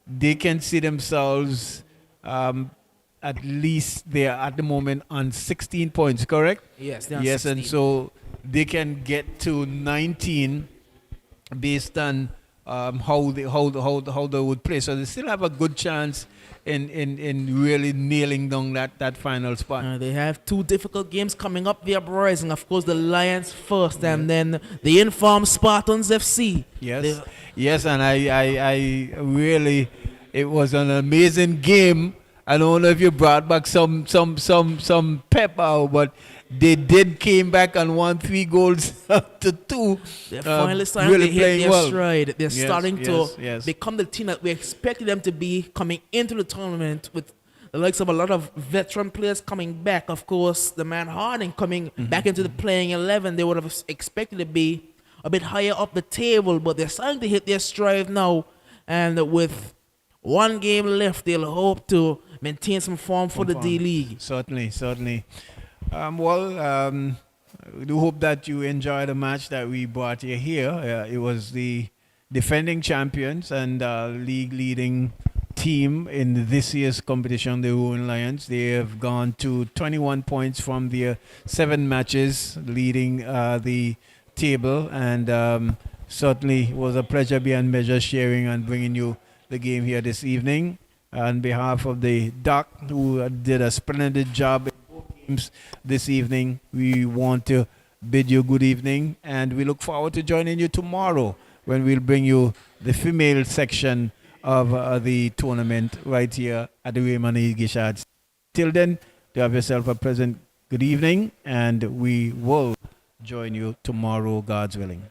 they can see themselves at least they're at the moment on 16 points, correct? Yes, they're on Yes, 16. and so they can get to 19 based on how they would play. So they still have a good chance in really nailing down that final spot. They have 2 difficult games coming up. The Uprising, of course, the Lions first, and then the informed Spartans FC. Yes, yes, and I really, it was an amazing game. I don't know if you brought back some pep out, but they came back and won 3 goals to 2. They're finally starting really to hit playing their well. stride. They're Yes, starting yes, to yes. become the team that we expected them to be coming into the tournament, with the likes of a lot of veteran players coming back. Of course, the man Harding coming back into the playing 11. They would have expected to be a bit higher up the table, but they're starting to hit their stride now. And with 1 game left, they'll hope to maintain some form for the D-League. Certainly. We do hope that you enjoy the match that we brought you here. It was the defending champions and league leading team in this year's competition, the Rowan Lions. They have gone to 21 points from their 7 matches, leading the table. And certainly it was a pleasure beyond measure sharing and bringing you the game here this evening. On behalf of the Doc, who did a splendid job in both games this evening, we want to bid you good evening, and we look forward to joining you tomorrow when we'll bring you the female section of the tournament right here at the Raymond E. Gishad. Till then, do have yourself a pleasant good evening, and we will join you tomorrow, God's willing.